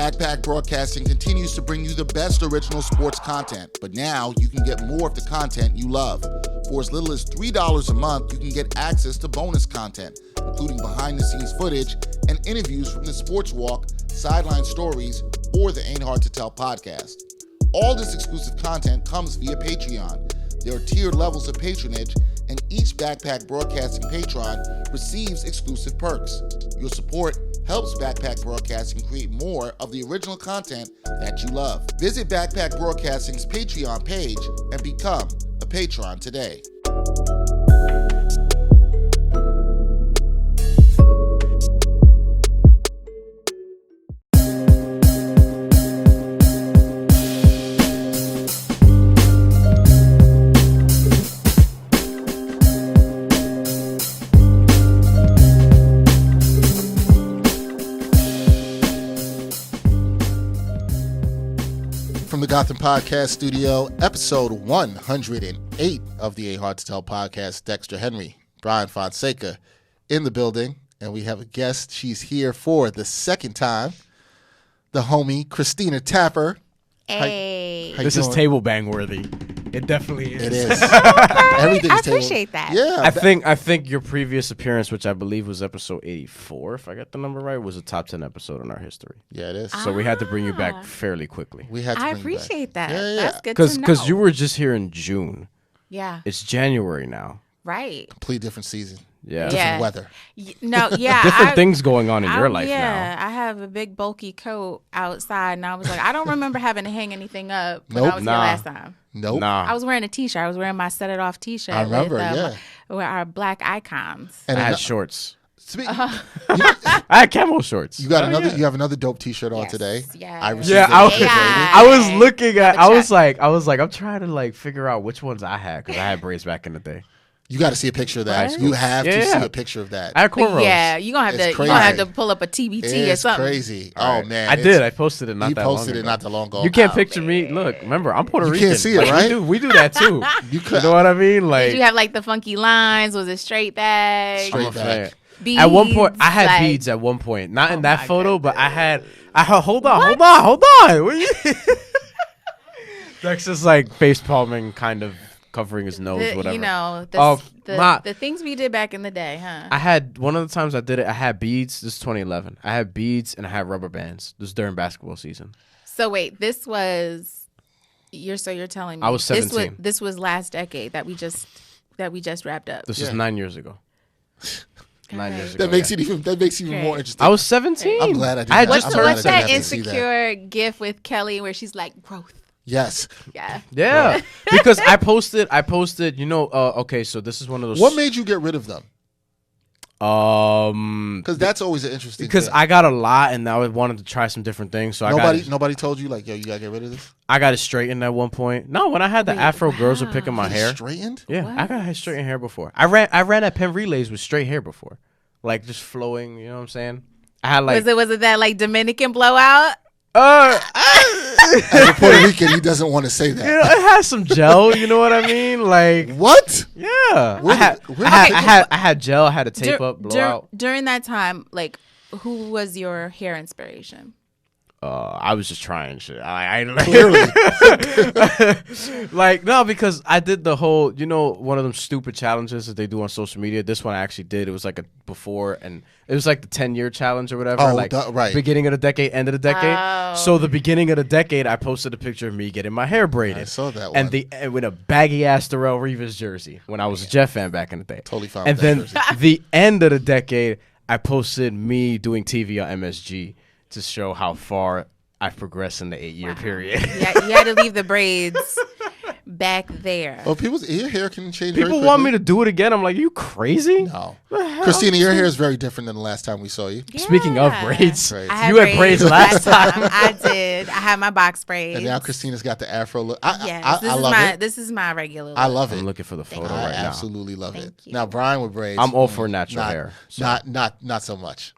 Backpack Broadcasting continues to bring you the best original sports content, but now you can get more of the content you love. For as little as $3 a month, you can get access to bonus content, including behind-the-scenes footage and interviews from the Sports Walk, Sideline Stories, or the Ain't Hard to Tell podcast. All this exclusive content comes via Patreon. There are tiered levels of patronage, and each Backpack Broadcasting patron receives exclusive perks. Your support helps Backpack Broadcasting create more of the original content that you love. Visit Backpack Broadcasting's Patreon page and become a patron today. From the Gotham Podcast Studio, episode 108 of the Ain't Hard to Tell podcast. Dexter Henry, Bryan Fonseca in the building, and we have a guest. She's here for the second time, the homie Christina Tapper. Hey, How this you is doing? table bang worthy. It definitely is. It is. okay. Everything's I table- appreciate that. Yeah, I think your previous appearance, which I believe was episode 84, if I got the number right, was a top 10 episode in our history. yeah, it is. So we had to bring you back fairly quickly. We had to I bring you back. appreciate that. Yeah. That's good to know. Because you were just here in June. yeah, It's January now. right. Complete different season. Yeah. Different Yeah. weather. No, yeah. Different things going on in your life yeah, now. I have a big bulky coat outside, and I was like, I don't remember having to hang anything up when Nope. I was Nah. here last time. Nope. Nah. I was wearing a T-shirt. I was wearing my Set It Off T-shirt. I remember, with our black icons. And I had ano- shorts. Speak- I had camo shorts. You got Oh, another. yeah. You have another dope T-shirt on Yes, today. yes. I received Yeah, it. I was, AI. I was looking at. I was check. like, I'm trying to like figure out which ones I had because I had braids back in the day. You got to see a picture of that. What? You have to Yeah. see a picture of that. I had cornrows. Yeah, you're gonna have It's to you're gonna have crazy. to pull up a TBT or It's something. crazy. All Oh right. man, I it's- did. I posted it not He that long posted ago. it not that long ago. You can't Oh, picture me. Look, remember, I'm Puerto You Rican. can't see it, Like, right? We do that too. You You could. know what I mean? Like, Did you have like the funky lines? Was it straight bag? Straight I'm a back. fan. Beads, At one point, I had like- beads. At one point, not in Oh that my photo, but I had. Hold on. What? What are you? Dexter's like face palming, kind of covering his nose, whatever. You know, Oh, the things we did back in the day, huh? I had one of the times I did it. I had beads. This is 2011. I had beads and I had rubber bands. This is during basketball season. So wait, this was you're telling me I was 17. This was last decade that we just wrapped up. This Yeah. is 9 years ago. 9 years ago. That makes yeah. it even Great. more interesting. I was 17. I'm glad I did I had that. just I'm So glad turned what's I that didn't have to see that. insecure gif with Kelly where she's like growth? Yes. Yeah. Yeah, because I posted. You know, okay. So this is one of those. What made you get rid of them? Because that's always an interesting. Because thing. I got a lot and I wanted to try some different things. So nobody told you like, yo, you gotta get rid of this. I got it straightened at one point. No, when I had the Wait, afro, girls were wow. picking my hair. Straightened. Yeah, What? I got straightened hair before. I ran at Penn Relays with straight hair before, like just flowing. You know what I'm saying? I had like was it that like Dominican blowout? As a Puerto Rican, he doesn't want to say you that. know, it has some gel. You know what I mean? Like What? yeah, Where I had did- where I had, did- I had I had gel. I had a tape up, blow out. During that time, like who was your hair inspiration? I was just trying shit. Clearly. Like no, because I did the whole, you know, one of them stupid challenges that they do on social media. This one I actually did. It was like a before, and it was like the 10-year challenge or whatever. Oh, like right. beginning of the decade, end of the decade. Oh. So the beginning of the decade, I posted a picture of me getting my hair braided. I saw that one. And with a baggy ass Darrell Reeves jersey when I was a Jeff fan back in the day. Totally fine And with then that jersey. the end of the decade, I posted me doing TV on MSG to show how far I've progressed in the 8-year period. Yeah, you had to leave the braids back there. Oh, your hair can change. People want me to do it again. I'm like, you crazy? No, Christina, your hair is very different than the last time we saw you. Speaking of Yeah. braids, Braids. I you had braids last time. I did. I had my box braids. And now Christina's got the afro look. Yes, I love it. This is my regular look. I love it. I'm looking for the photo I right now. absolutely love it. Thank you. Now Bryan with braids. I'm all for natural not, hair. So. Not so much.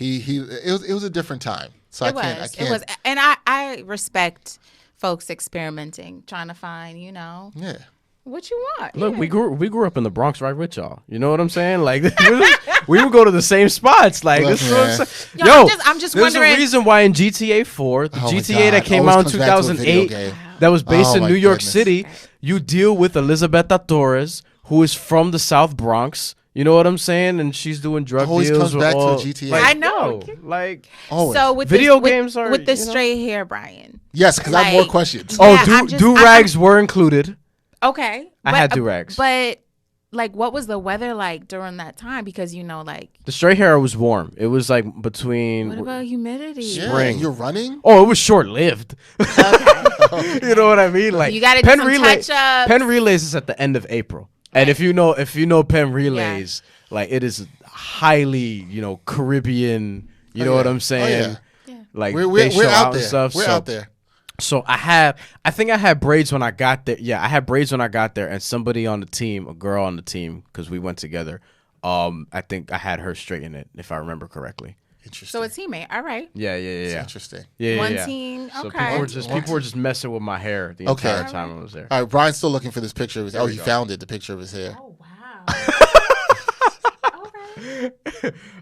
It was a different time. So It I was. can't. It was. And I respect folks experimenting, trying to find, Yeah. What you want? Look, we grew up in the Bronx, right with y'all. You know what I'm saying? Like we would go to the same spots. Like Look, this is what I'm saying. Yo, I'm just there's wondering. a reason why in GTA 4, the Oh my GTA God, that came always out in comes back to a video 2008, game. that was based Oh in my New York goodness. City, you deal with Elizabeth Torres, who is from the South Bronx. You know what I'm saying? And she's doing drug Always deals comes with back to a all. GTA. Like, I know. yo, like. Always. So with Video this, games are, with the you know? straight hair, Brian. Yes, because I have more Like- questions. Oh, Yeah, do rags were included. Okay, I had do-rags. But like, what was the weather like during that time? Because like, The straight hair was warm. It was like between. what about humidity? Yeah, spring. you're running? Oh, it was short lived. Okay. You know what I mean? Like You gotta do some touch-ups. Penn Relays is at the end of April, and if you know Penn Relays, like it is highly Caribbean. You know what I'm saying? yeah. Like We're they show out and there. stuff. We're so, out there. So I think I had braids when I got there. Yeah, I had braids when I got there, and somebody on the team, a girl on the team, because we went together. I think I had her straighten it, if I remember correctly. Interesting. So a teammate. All right. Yeah. Interesting. Yeah, One yeah. team. So Okay. people were just messing with my hair the Okay. entire time I was there. All right, Brian's still looking for this picture of his. Oh, we he go. found it. The picture of his hair. Oh wow. Okay.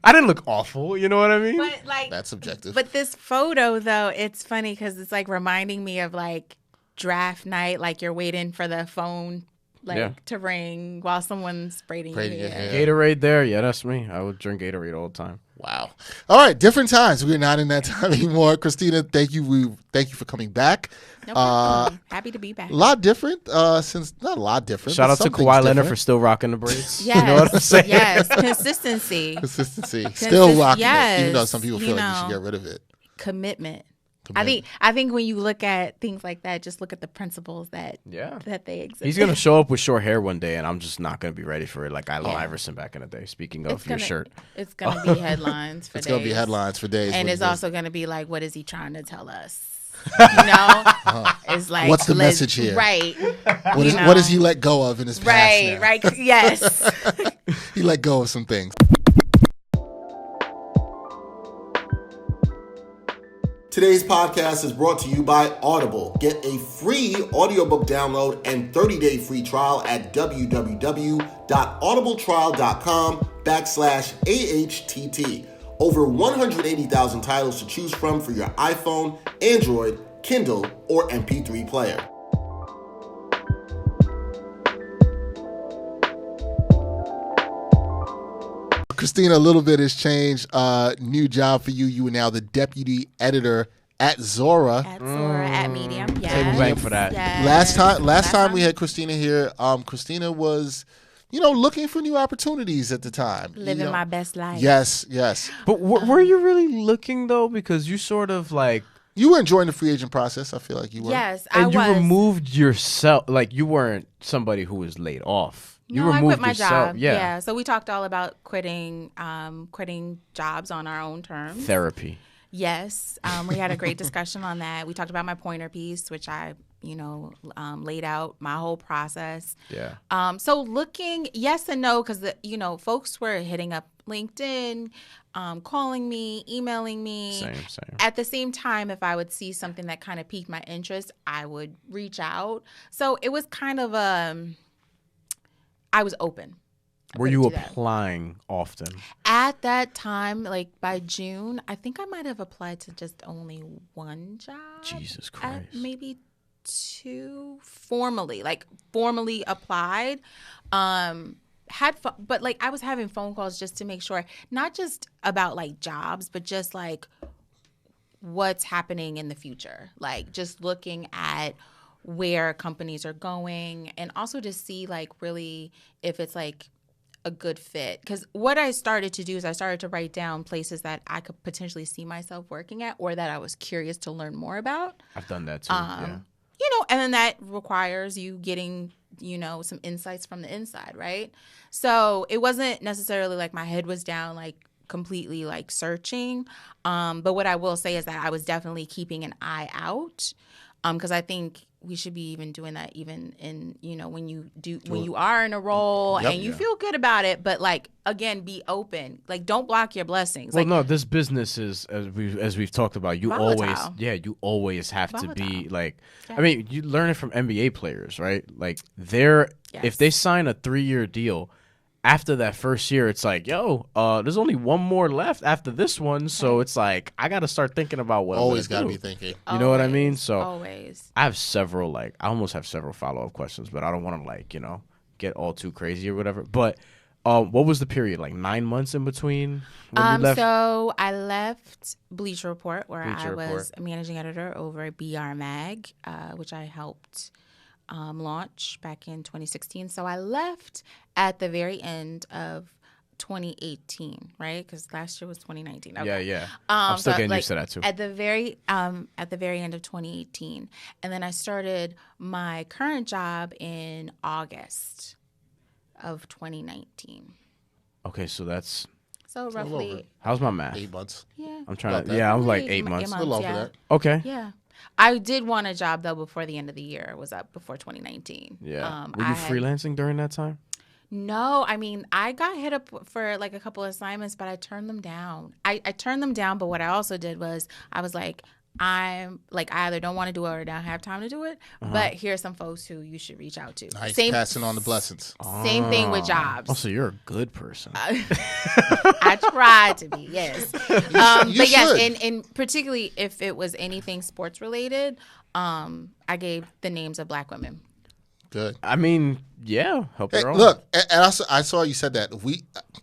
I didn't look awful, you know what I mean? But like, That's subjective. but this photo though, it's funny because it's like reminding me of like draft night, like you're waiting for the phone to ring while someone's braiding your Braiding your hair. hair. Gatorade there, yeah, that's me. I would drink Gatorade all the time. Wow. All right, different times. We're not in that time anymore. Christina, thank you. Thank you for coming back. No problem. Happy to be back. A lot different since not a lot different. Shout but out to some Kawhi things Leonard different. for still rocking the braids. Yes. You know what I'm saying? Yes. Consistency. Consistency. Still rocking it, even though Yes. some people feel like you should get rid of it. Commitment. I think when you look at things like that, just look at the principles that they exist. He's gonna show up with short hair one day, and I'm just not gonna be ready for it. Like Allen Iverson back in the day. Speaking of your shirt, It's gonna be headlines for It's days. gonna be headlines for days. And what it's it is. also gonna be like, what is he trying to tell us? It's like, What's the message here? Right. What does he let go of in his past? now? Right. Yes. He let go of some things. Today's podcast is brought to you by Audible. Get a free audiobook download and 30-day free trial at www.audibletrial.com/AHTT. Over 180,000 titles to choose from for your iPhone, Android, Kindle, or MP3 player. Christina, a little bit has changed. New job for you. You are now the deputy editor at Zora. At Zora, at Medium. Yes. Table bang for that. Yes. Last time we had Christina here, Christina was, looking for new opportunities at the time. Living my best life. Yes. but were you really looking though? Because you sort of like. You were enjoying the free agent process. I feel like you were. Yes, And you I was. removed yourself, like you weren't somebody who was laid off. You No, I removed quit my yourself. job. Yeah. So we talked all about quitting jobs on our own terms. Therapy. Yes. We had a great discussion on that. We talked about my pointer piece, which I, laid out my whole process. Yeah. So looking, yes and no, because, folks were hitting up LinkedIn, calling me, emailing me. Same. At the same time, if I would see something that kind of piqued my interest, I would reach out. So it was kind of I was open. Were you applying often? At that time, like by June, I think I might have applied to just only one job. Jesus Christ. Maybe two formally applied. But like I was having phone calls just to make sure, not just about like jobs, but just like what's happening in the future. Like just looking at where companies are going and also to see like really if it's like a good fit. Because what I started to do is I started to write down places that I could potentially see myself working at or that I was curious to learn more about. I've done that too. Yeah. And then that requires you getting, some insights from the inside, right? So it wasn't necessarily like my head was down, like completely like searching. But what I will say is that I was definitely keeping an eye out because I think we should be even doing that even in, when you are in a role and you feel good about it, but like, again, be open. Like, don't block your blessings. Well, like, no, this business is, as we've talked about, you volatile. always have Volatile. to be like, Yeah. I mean, you learn it from NBA players, right? Like if they sign a 3-year deal, after that first year, it's like, there's only one more left after this one. So it's like, I got to start thinking about what Always got to be thinking. You know what I mean? So always. I have several, I almost have several follow-up questions, but I don't want to, get all too crazy or whatever. But what was the period? Like 9 months in between when you left? So I left Bleacher Report, where I was a managing editor over at BR Mag, which I helped launch back in 2016. So I left at the very end of 2018, right? Because last year was 2019. Okay. Yeah. I'm still getting used to that too. At the very end of 2018, and then I started my current job in August of 2019. Okay, so that's roughly. How's my math? 8 months. Yeah. I'm trying to. Yeah, I'm like 8 months. A little over that. Okay. Yeah. I did want a job, though, before the end of the year. It was up before 2019. Yeah. Were you freelancing during that time? No, I mean, I got hit up for like a couple of assignments, but I turned them down. I turned them down, but what I also did was I was like, I'm like, I either don't want to do it or don't have time to do it, but here's some folks who you should reach out to. Nice, passing on the blessings. Same thing with jobs. Oh, so you're a good person. I tried to be, yes. But yes, and particularly if it was anything sports related, I gave the names of Black women. Good. I mean, yeah, help her own. Look, and I saw you said that.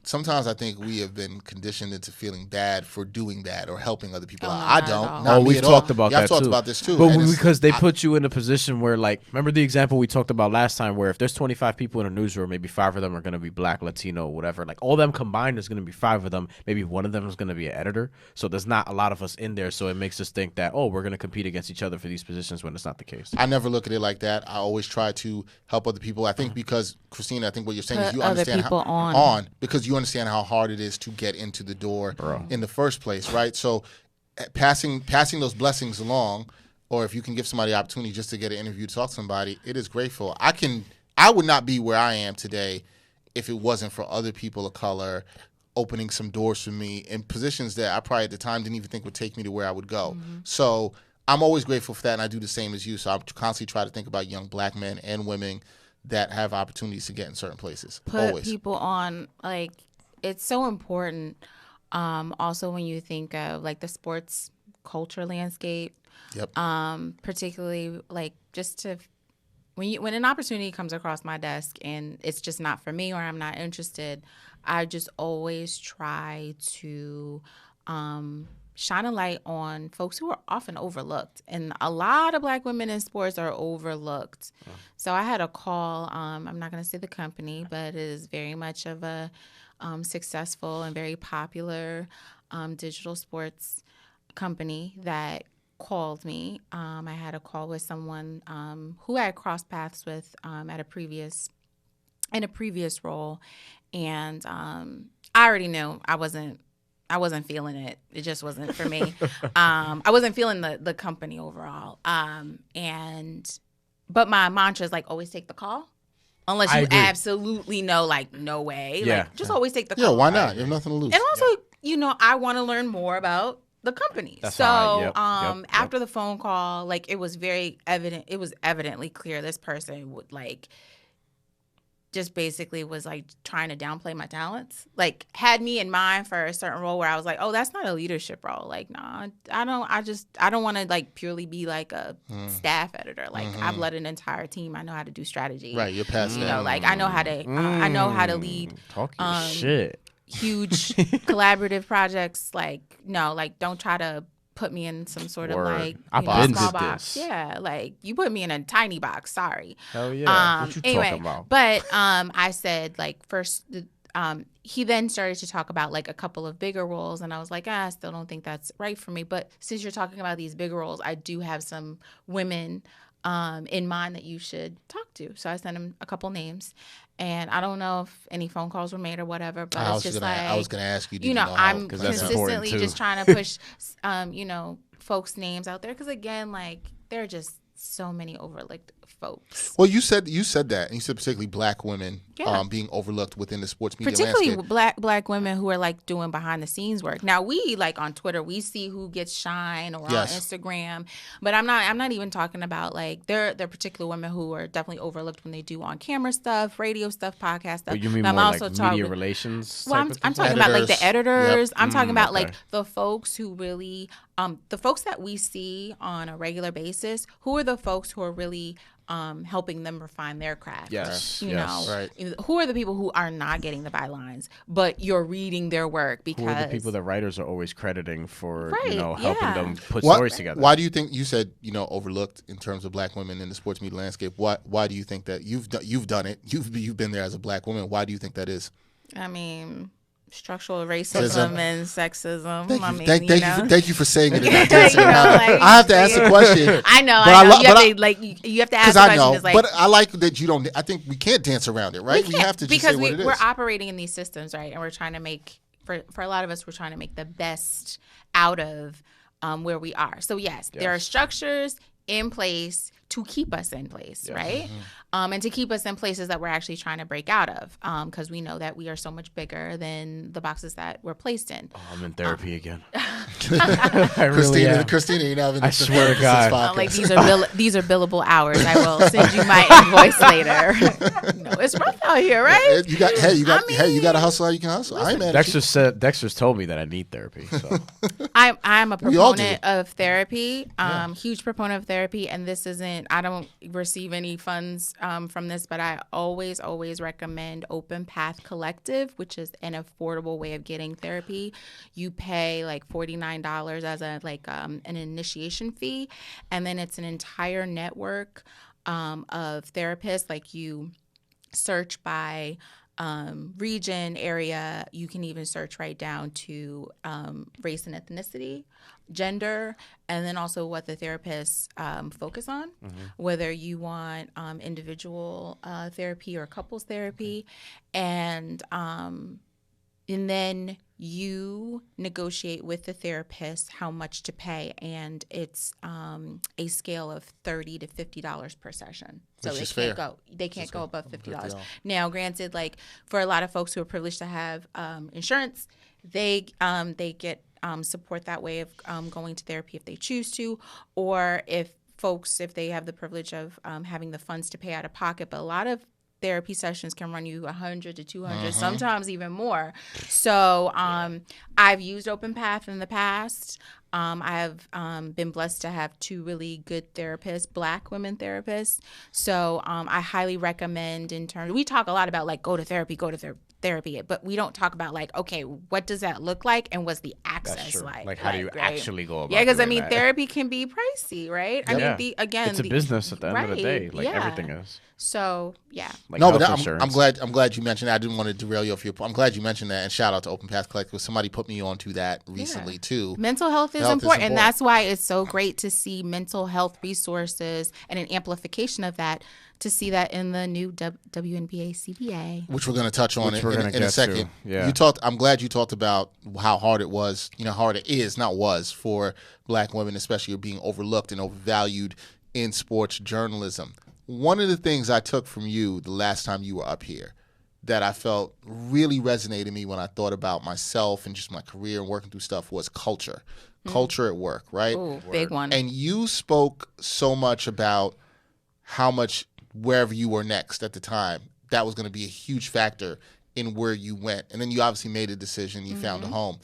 Sometimes I think we have been conditioned into feeling bad for doing that or helping other people. I don't. We've talked about that too. I've talked about this too. But because they put you in a position where, like, remember the example we talked about last time, where if there's 25 people in a newsroom, maybe 5 of them are going to be Black, Latino, whatever. Like, all them combined is going to be 5 of them. Maybe one of them is going to be an editor. So there's not a lot of us in there. So it makes us think that, we're going to compete against each other for these positions when it's not the case. I never look at it like that. I always try to help other people. I think because, Christina, I think what you're saying is you understand because you understand how hard it is to get into the door in the first place, right? So passing those blessings along, or if you can give somebody the opportunity just to get an interview to talk to somebody, it is grateful. I would not be where I am today if it wasn't for other people of color opening some doors for me in positions that I probably at the time didn't even think would take me to where I would go. Mm-hmm. So I'm always grateful for that, and I do the same as you. So I constantly try to think about young Black men and women that have opportunities to get in certain places. Put people on, like, it's so important. Also, when you think of like the sports culture landscape, particularly like just to when an opportunity comes across my desk and it's just not for me or I'm not interested, I just always try to shine a light on folks who are often overlooked. And a lot of Black women in sports are overlooked. So I had a call, I'm not going to say the company, but it is very much of a successful and very popular digital sports company that called me. I had a call with someone who I had crossed paths with in a previous role. And I already knew I wasn't feeling it. It just wasn't for me. I wasn't feeling the company overall. But my mantra is like, always take the call. Unless you absolutely know, like, no way. Yeah. Like, just always take the call. Yeah, why not? You have nothing to lose. And also, I want to learn more about the company. That's so after the phone call, like, it was very evident. It was evidently clear this person would, like, just basically was like trying to downplay my talents, like had me in mind for a certain role where I was like, oh, that's not a leadership role. Like, nah, I don't want to like purely be like a staff editor. Like I've led an entire team. I know how to do strategy. Right. You're past that. Like I know how to lead. Talk your shit. Huge collaborative projects. Like, no, like don't try to put me in some sort of like small box. Yeah, like you put me in a tiny box. Sorry. Hell yeah. What you talking about? But I said like first. He then started to talk about like a couple of bigger roles, and I was like, I still don't think that's right for me. But since you're talking about these bigger roles, I do have some women in mind that you should talk to. So I sent him a couple names. And I don't know if any phone calls were made or whatever, but it's just like I was going to ask you. I'm consistently just trying to push, folks' names out there because again, like they're just so many overlooked folks. Well, you said that, and you said particularly black women Yeah. being overlooked within the sports media Particularly landscape. black women who are like doing behind the scenes work. Now we like on Twitter, we see who gets shine, or Yes. on Instagram, but I'm not even talking about like there are particular women who are definitely overlooked when they do on camera stuff, radio stuff, podcast stuff. But you mean But more like media relations? Well, type I'm of talking thing? about like the editors. Yep. I'm talking about okay. like the folks who really, the folks that we see on a regular basis. Who are the folks who are really helping them refine their craft? Yes, You yes. know, Right. who are the people who are not getting the bylines, but you're reading their work because Who are the people that writers are always crediting for, Right, helping yeah. them put Why, stories together? why do you think you said overlooked in terms of black women in the sports media landscape? Why do you think that you've done it? You've been there as a black woman. Why do you think that is? I mean, structural racism and sexism. Thank you for saying it. In that You know, tense. like, I have to ask the question. I know. But I know. I- You have to ask the I question. know, It's like, but I like that you don't. I think we can't dance around it, right? We can't, have to just because say what it is. we're operating in these systems, right? And we're trying to make for a lot of us, we're trying to make the best out of where we are. So yes, there are structures in place to keep us in place, right? And to keep us in places that we're actually trying to break out of, because we know that we are so much bigger than the boxes that we're placed in. Oh, I'm in therapy again. I really am. Christina, you're not even. I swear to God. Like these are billable hours. I will send you my invoice later. No, it's rough out here, right? You got to hustle how you can hustle. I ain't mad at you. Dexter's told me that I need therapy. So I'm a We all do. proponent of therapy, huge proponent of therapy, and this isn't. I don't receive any funds from this, but I always recommend Open Path Collective, which is an affordable way of getting therapy. You pay like $49 as an initiation fee, and then it's an entire network of therapists. Like you search by region, area. You can even search right down to race and ethnicity, gender, and then also what the therapists focus on, whether you want individual therapy or couples therapy, and then you negotiate with the therapist how much to pay, and it's a scale of $30 to $50 per session. So they can't go above $50. Now, granted, like for a lot of folks who are privileged to have insurance, they get support that way of going to therapy if they choose to, or if they have the privilege of having the funds to pay out of pocket. But a lot of therapy sessions can run you $100 to $200, sometimes even more. So I've used Open Path in the past. I have been blessed to have two really good therapists, Black women therapists. So I highly recommend we talk a lot about like go to therapy, but we don't talk about like, okay, what does that look like and what's the access like? Like how do you actually go about it? Yeah, because I mean, therapy can be pricey, right? Yep. I mean, it's a business at the end of the day, like everything is. So yeah. Like no, but I'm glad you mentioned that. I didn't want to derail you off your point. I'm glad you mentioned that, and shout out to Open Path Collective. Somebody put me onto that recently too. Mental health is important, and that's why it's so great to see mental health resources and an amplification of that. To see that in the new WNBA CBA, which we're going to touch on in a second. Yeah. I'm glad you talked about how hard it was, hard it is, not was, for Black women, especially being overlooked and overvalued in sports journalism. One of the things I took from you the last time you were up here that I felt really resonated me when I thought about myself and just my career and working through stuff was culture. Culture at work, right? Ooh, big one. And you spoke so much about how much wherever you were next at the time, that was going to be a huge factor in where you went. And then you obviously made a decision, you found a home.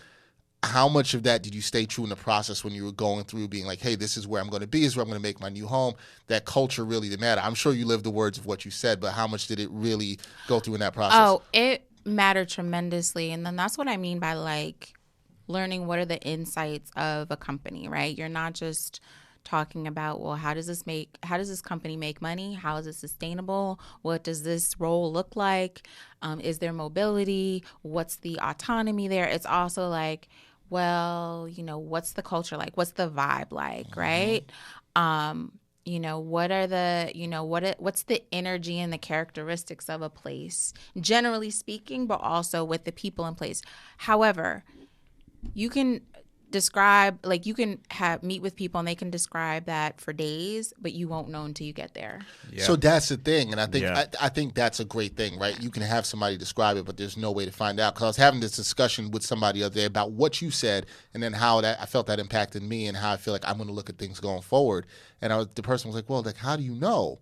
How much of that did you stay true in the process when you were going through being like, hey, this is where I'm going to be, this is where I'm going to make my new home? That culture really did matter. I'm sure you lived the words of what you said, but how much did it really go through in that process? Oh, it mattered tremendously. And then that's what I mean by like learning what are the insights of a company, right? You're not just talking about, well, how does this company make money? How is it sustainable? What does this role look like? Is there mobility? What's the autonomy there? It's also like, well, what's the culture like? What's the vibe like, right? What are the, what's the energy and the characteristics of a place, generally speaking, but also with the people in place. However, you can describe, like, you can meet with people and they can describe that for days, but you won't know until you get there. Yeah. So that's the thing, and I think I think that's a great thing, right? You can have somebody describe it, but there's no way to find out. Because I was having this discussion with somebody the other day about what you said, and then how I felt that impacted me, and how I feel like I'm going to look at things going forward. And the person was like, "Well, like, how do you know?"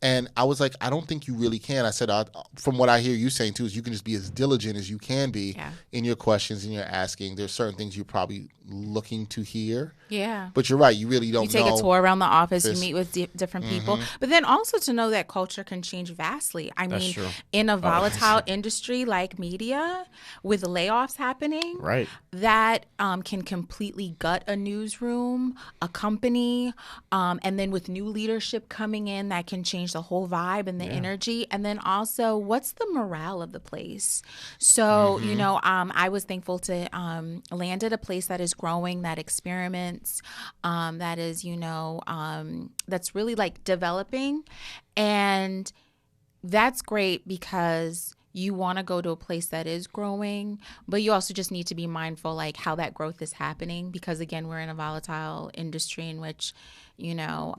And I was like, I don't think you really can. I said, from what I hear you saying, too, is you can just be as diligent as you can be in your questions and your asking. There's certain things you're probably looking to hear. Yeah. But you're right. You really don't know. You take a tour around the office. You meet with different people. But then also to know that culture can change vastly. I mean, in a volatile industry like media, with layoffs happening, that can completely gut a newsroom, a company, and then with new leadership coming in, that can change the whole vibe and the energy. And then also, what's the morale of the place? So, you know, I was thankful to land at a place that is growing, that experiments, that is, you know, that's really like developing. And that's great because you want to go to a place that is growing, but you also just need to be mindful like how that growth is happening, because again, we're in a volatile industry in which, you know,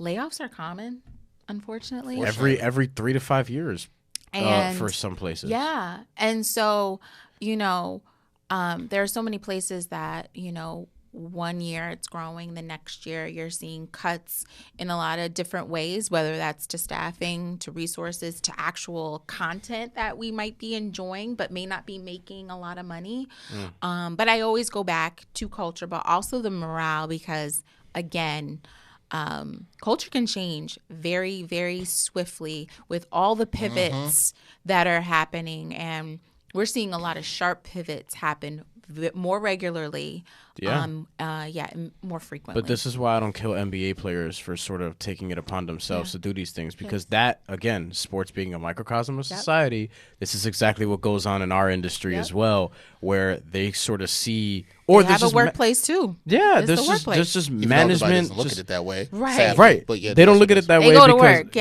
layoffs are common, unfortunately. Every 3 to 5 years, for some places. Yeah, and so, you know, there are so many places that, you know, one year it's growing, the next year you're seeing cuts in a lot of different ways, whether that's to staffing, to resources, to actual content that we might be enjoying but may not be making a lot of money. But I always go back to culture, but also the morale, because again, culture can change very, very swiftly with all the pivots that are happening, and we're seeing a lot of sharp pivots happen more regularly, more frequently. But this is why I don't kill NBA players for sort of taking it upon themselves to do these things, because that, again, sports being a microcosm of society, this is exactly what goes on in our industry as well, where they sort of see, or they have a workplace too. Yeah, there's just management. Look at it that way, right? But they don't look at it that way. They go to work,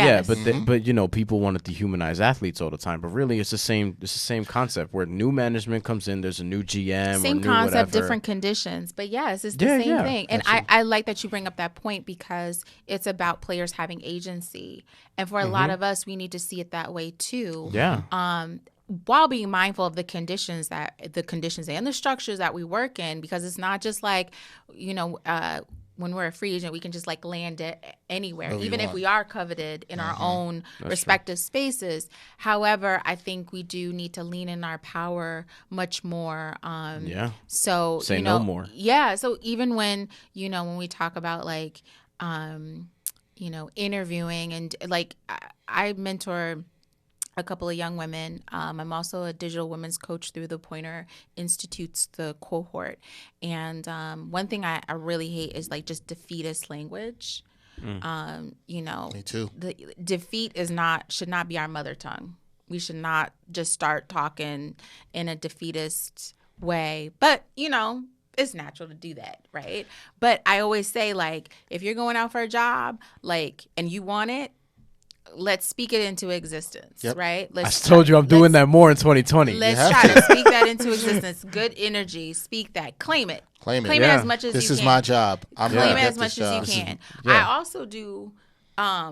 but you know, people want to dehumanize athletes all the time, but really, it's the same concept where new management comes in. There's a new GM, same or new concept, whatever. different conditions, but yes, it's the same thing. And I like that you bring up that point, because it's about players having agency, and for a lot of us, we need to see it that way too. While being mindful of the conditions and the structures that we work in, because it's not just like, you know, when we're a free agent, we can just like land it anywhere, even if we are coveted in our own respective spaces. However, I think we do need to lean in our power much more. So say you know, no more. Yeah. So even when, you know, when we talk about like, you know, interviewing, and like I mentor a couple of young women. I'm also a digital women's coach through the Pointer Institute's the cohort. And one thing I really hate is like just defeatist language. You know, me too. The defeat should not be our mother tongue. We should not just start talking in a defeatist way. But, you know, it's natural to do that, right? But I always say, like, if you're going out for a job, like, and you want it, let's speak it into existence, right? I told you I'm doing that more in 2020. Let's try to speak that into existence. Good energy. Speak that. Claim it. Claim it. As much as you can. This is my job. I'm claim it as much as you can. I also do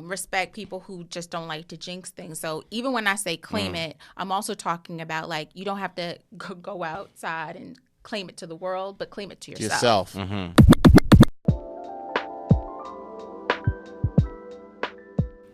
respect people who just don't like to jinx things. So even when I say claim it, I'm also talking about, like, you don't have to go outside and claim it to the world, but claim it to yourself.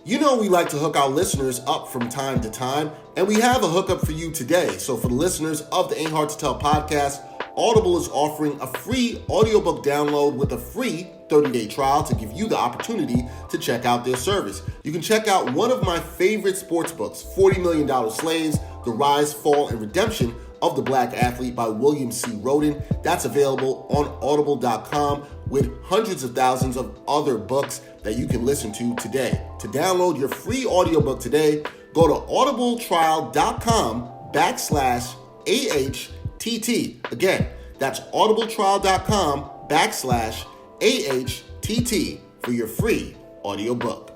You know we like to hook our listeners up from time to time, and we have a hookup for you today. So for the listeners of the Ain't Hard to Tell podcast, Audible is offering a free audiobook download with a free 30-day trial to give you the opportunity to check out their service. You can check out one of my favorite sports books, $40 Million Slaves, The Rise, Fall, and Redemption of the Black Athlete by William C. Roden. That's available on audible.com with hundreds of thousands of other books that you can listen to today. To download your free audiobook today, go to audibletrial.com/AHTT. Again, that's audibletrial.com/AHTT for your free audiobook.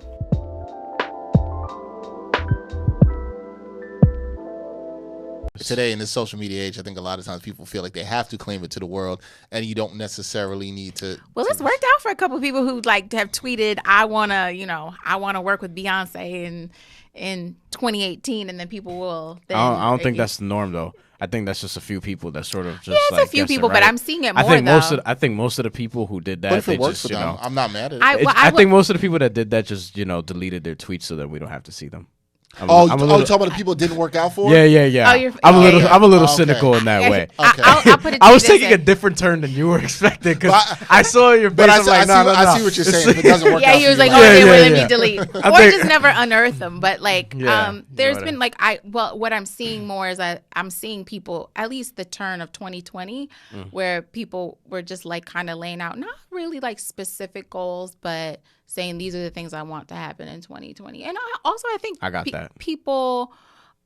Today in this social media age, I think a lot of times people feel like they have to claim it to the world, and you don't necessarily need to. Well, it's worked out for a couple of people who like have tweeted, I wanna work with Beyonce in 2018, and then people will. Then, I don't think that's the norm though. I think that's just a few people that sort of just it's a few people, but I'm seeing it more. I think most of the people who did that, But if it works just, for them, I'm not mad at it. I think most of the people that did that just deleted their tweets so that we don't have to see them. You talking about the people it didn't work out for? Yeah. Oh, I'm a little cynical in that way. Okay. I'll put it I was taking a different turn than you were expecting because I saw your face. But I see what you're saying. If it doesn't work out, he was like, let me delete, or just never unearth them. But there's been what I'm seeing more is I'm seeing people, at least the turn of 2020, where people were just like kind of laying out not really like specific goals, but saying these are the things I want to happen in 2020. And I think I got that. People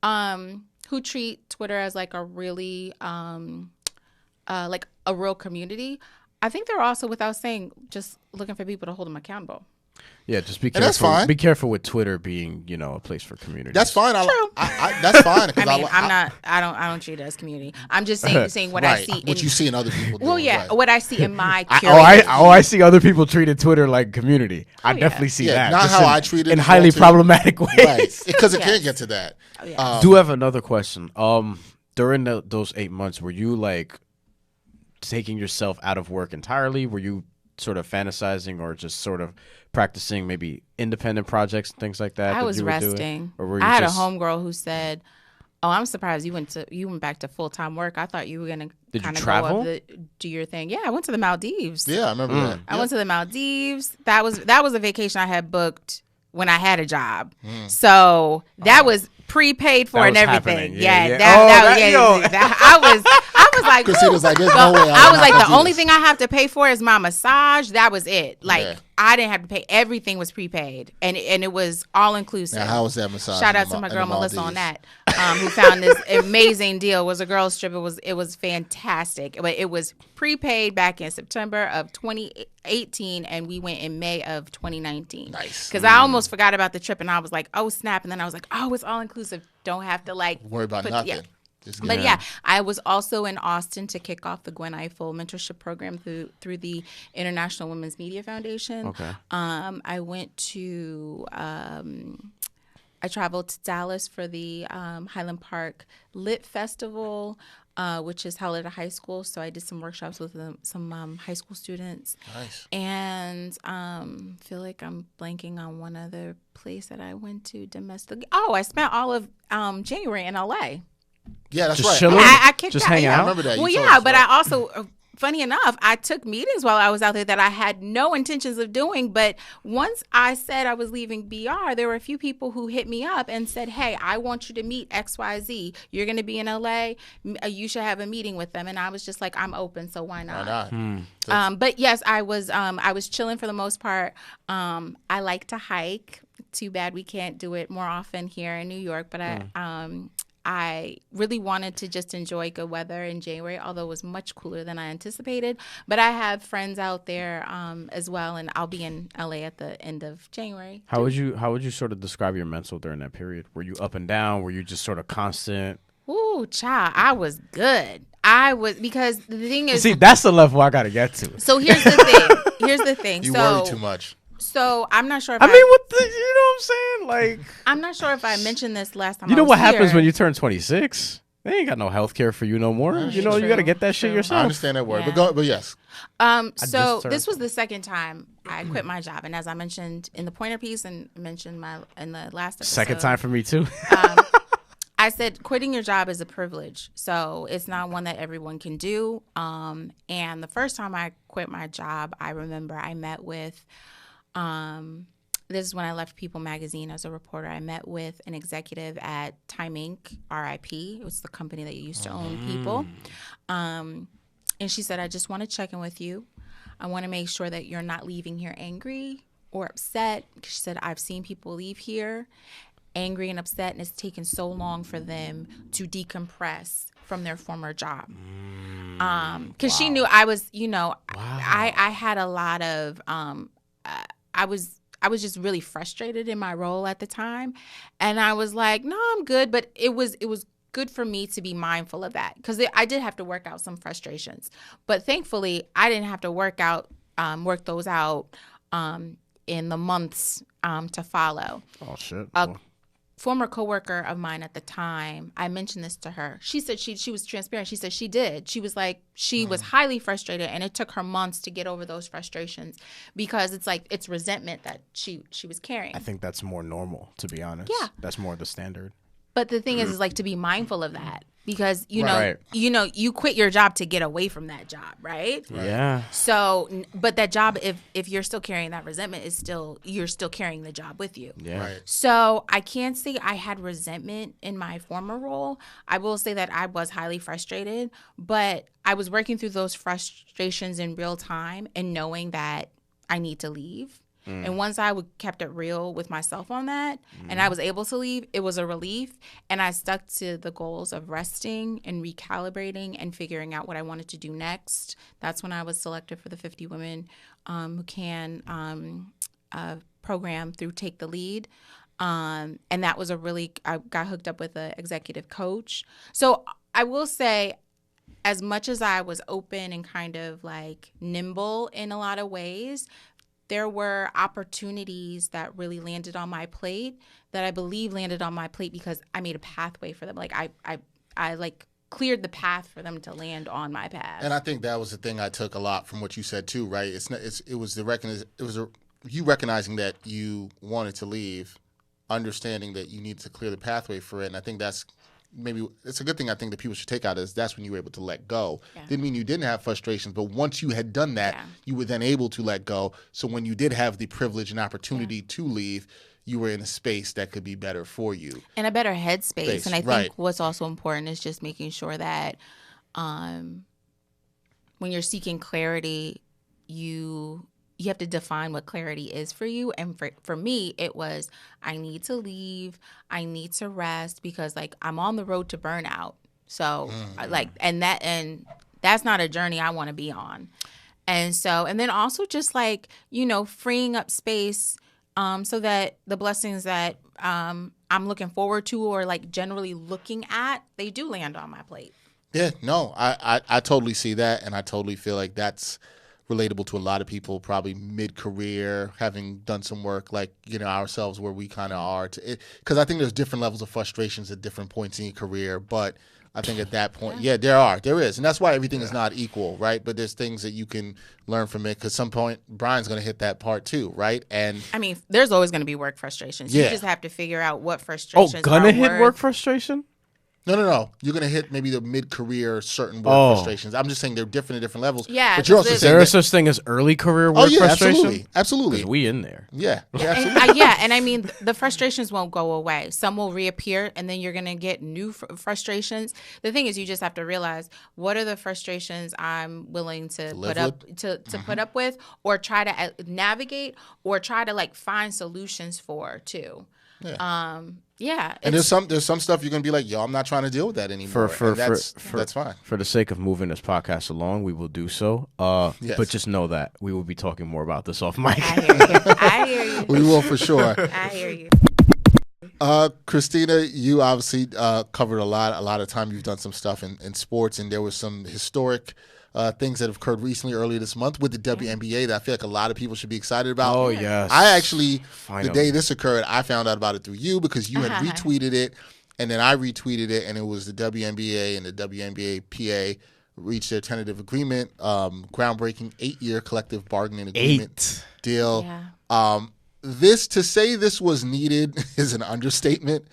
who treat Twitter as like a really like a real community, I think they're also, without saying, just looking for people to hold them accountable. Yeah, just be careful. That's fine. Be careful with Twitter being, a place for community. That's fine. True. That's fine. I don't treat it as community. I'm just saying what I see. What you see in other people. Well, yeah, what I see in my. I see other people treating Twitter like community. I definitely see that. Not how I treat it in highly problematic ways. Right, because it can't get to that. Oh, yeah. Do have another question. During those 8 months, were you like taking yourself out of work entirely? Were you sort of fantasizing or just sort of practicing maybe independent projects and things like that? I was resting. I had a homegirl who said, "Oh, I'm surprised you went back to full-time work. I thought you were gonna kind of go do your thing." Yeah, I went to the Maldives. Yeah, I remember that. I went to the Maldives. That was a vacation I had booked when I had a job. So that was prepaid for and everything. I was like, Christina's like, there's no way. I was like, the only thing I have to pay for is my massage. That was it. Like, I didn't have to pay. Everything was prepaid, and it was all inclusive. Now, how was that massage? Shout out to my girl Melissa on that, who found this amazing deal. It was a girls trip. It was fantastic. But it was prepaid back in September of 2018, and we went in May of 2019. Nice. Because I almost forgot about the trip, and I was like, oh snap, and then I was like, oh, it's all inclusive. Don't have to worry about nothing. Yeah. But I was also in Austin to kick off the Gwen Ifill mentorship program through the International Women's Media Foundation. Okay. I went to I traveled to Dallas for the Highland Park Lit Festival, which is held at a high school. So I did some workshops with some high school students. Nice. And feel like I'm blanking on one other place that I went to domestically. Oh, I spent all of January in LA. Yeah, that's just right. Chilling? I kicked just out. hanging out. I remember that. Well, yeah, but I also, funny enough, I took meetings while I was out there that I had no intentions of doing. But once I said I was leaving BR, there were a few people who hit me up and said, "Hey, I want you to meet XYZ. You're going to be in LA. You should have a meeting with them." And I was just like, "I'm open, so why not?" Why not? But yes, I was chilling for the most part. I like to hike. Too bad we can't do it more often here in New York, but I really wanted to just enjoy good weather in January, although it was much cooler than I anticipated. But I have friends out there as well, and I'll be in LA at the end of January. How would you sort of describe your mental during that period? Were you up and down? Were you just sort of constant? Ooh, child, I was good. Because the thing is, see, that's the level I gotta get to. So here's the thing. You worry too much. So I'm not sure if you know what I'm saying? Like, I'm not sure if I mentioned this last time. You know what happens when you turn 26? They ain't got no health care for you no more. You got to get that shit yourself. I understand that word, but yes. So this was the second time I quit my job, and as I mentioned in the pointer piece and mentioned in the last episode, second time for me too. I said quitting your job is a privilege, so it's not one that everyone can do. And the first time I quit my job, I remember I met with. This is when I left People magazine as a reporter. I met with an executive at Time Inc., RIP. It was the company that used to own People. And she said, "I just want to check in with you. I want to make sure that you're not leaving here angry or upset." She said, "I've seen people leave here angry and upset, and it's taken so long for them to decompress from their former job." Because she knew I was, I had a lot of, I was just really frustrated in my role at the time, and I was like, "No, I'm good." But it was good for me to be mindful of that, because I did have to work out some frustrations, but thankfully I didn't have to work those out in the months to follow. Oh shit. Former coworker of mine at the time, I mentioned this to her. She said she was transparent. She said she did. She was like, she was highly frustrated, and it took her months to get over those frustrations, because it's resentment that she was carrying. I think that's more normal, to be honest. Yeah. That's more the standard. But the thing is like to be mindful of that, because Right. you quit your job to get away from that job, right? Yeah. So, but that job, if you're still carrying that resentment, you're still carrying the job with you. Yeah. Right. So I can't say I had resentment in my former role. I will say that I was highly frustrated, but I was working through those frustrations in real time and knowing that I need to leave. And once I kept it real with myself on that, and I was able to leave, it was a relief. And I stuck to the goals of resting and recalibrating and figuring out what I wanted to do next. That's when I was selected for the 50 Women Who Can program through Take the Lead. And that was I got hooked up with an executive coach. So I will say, as much as I was open and kind of like nimble in a lot of ways, there were opportunities that really landed on my plate that I believe landed on my plate because I made a pathway for them. Like I like cleared the path for them to land on my path. And I think that was the thing I took a lot from what you said too, right? It was you recognizing that you wanted to leave, understanding that you needed to clear the pathway for it, and I think that's maybe it's a good thing I think that people should take out is that's when you were able to let go. Yeah. Didn't mean you didn't have frustrations, but once you had done that, you were then able to let go. So when you did have the privilege and opportunity to leave, you were in a space that could be better for you. And a better headspace. And I think Right. what's also important is just making sure that when you're seeking clarity, you have to define what clarity is for you. And for me, it was, I need to leave. I need to rest because like I'm on the road to burnout. So and that's not a journey I want to be on. And then also just like, freeing up space so that the blessings that I'm looking forward to or like generally looking at, they do land on my plate. Yeah, no, I totally see that, and I totally feel like that's relatable to a lot of people, probably mid-career, having done some work like ourselves where we kind of are. Because I think there's different levels of frustrations at different points in your career, but I think at that point, there is, and that's why everything is not equal, right? But there's things that you can learn from it. Because some point, Bryan's going to hit that part too, right? And I mean, there's always going to be work frustrations. Yeah. You just have to figure out what frustrations. Hit work frustration? No. You're going to hit maybe the mid-career certain work frustrations. I'm just saying they're different at different levels. Yeah. But you're also Is saying there such thing as early career work frustration? Absolutely. Because we in there. Yeah, absolutely. And I mean, the frustrations won't go away. Some will reappear, and then you're going to get new frustrations. The thing is, you just have to realize what are the frustrations I'm willing to put up with, or try to navigate, or try to like find solutions for too. Yeah. And there's some stuff you're gonna be like, yo, I'm not trying to deal with that anymore. That's fine. For the sake of moving this podcast along, we will do so. Yes. But just know that we will be talking more about this off mic. I hear you. We will for sure. I hear you. Christina, you obviously covered a lot of time. You've done some stuff in sports, and there was some historic things that have occurred recently, earlier this month with the WNBA that I feel like a lot of people should be excited about. Oh, yes. I actually, Finally. the day this occurred, I found out about it through you because you had retweeted it, and then I retweeted it, and it was the WNBA and the WNBA PA reached their tentative agreement, groundbreaking 8-year collective bargaining agreement deal. Yeah. To say this was needed is an understatement.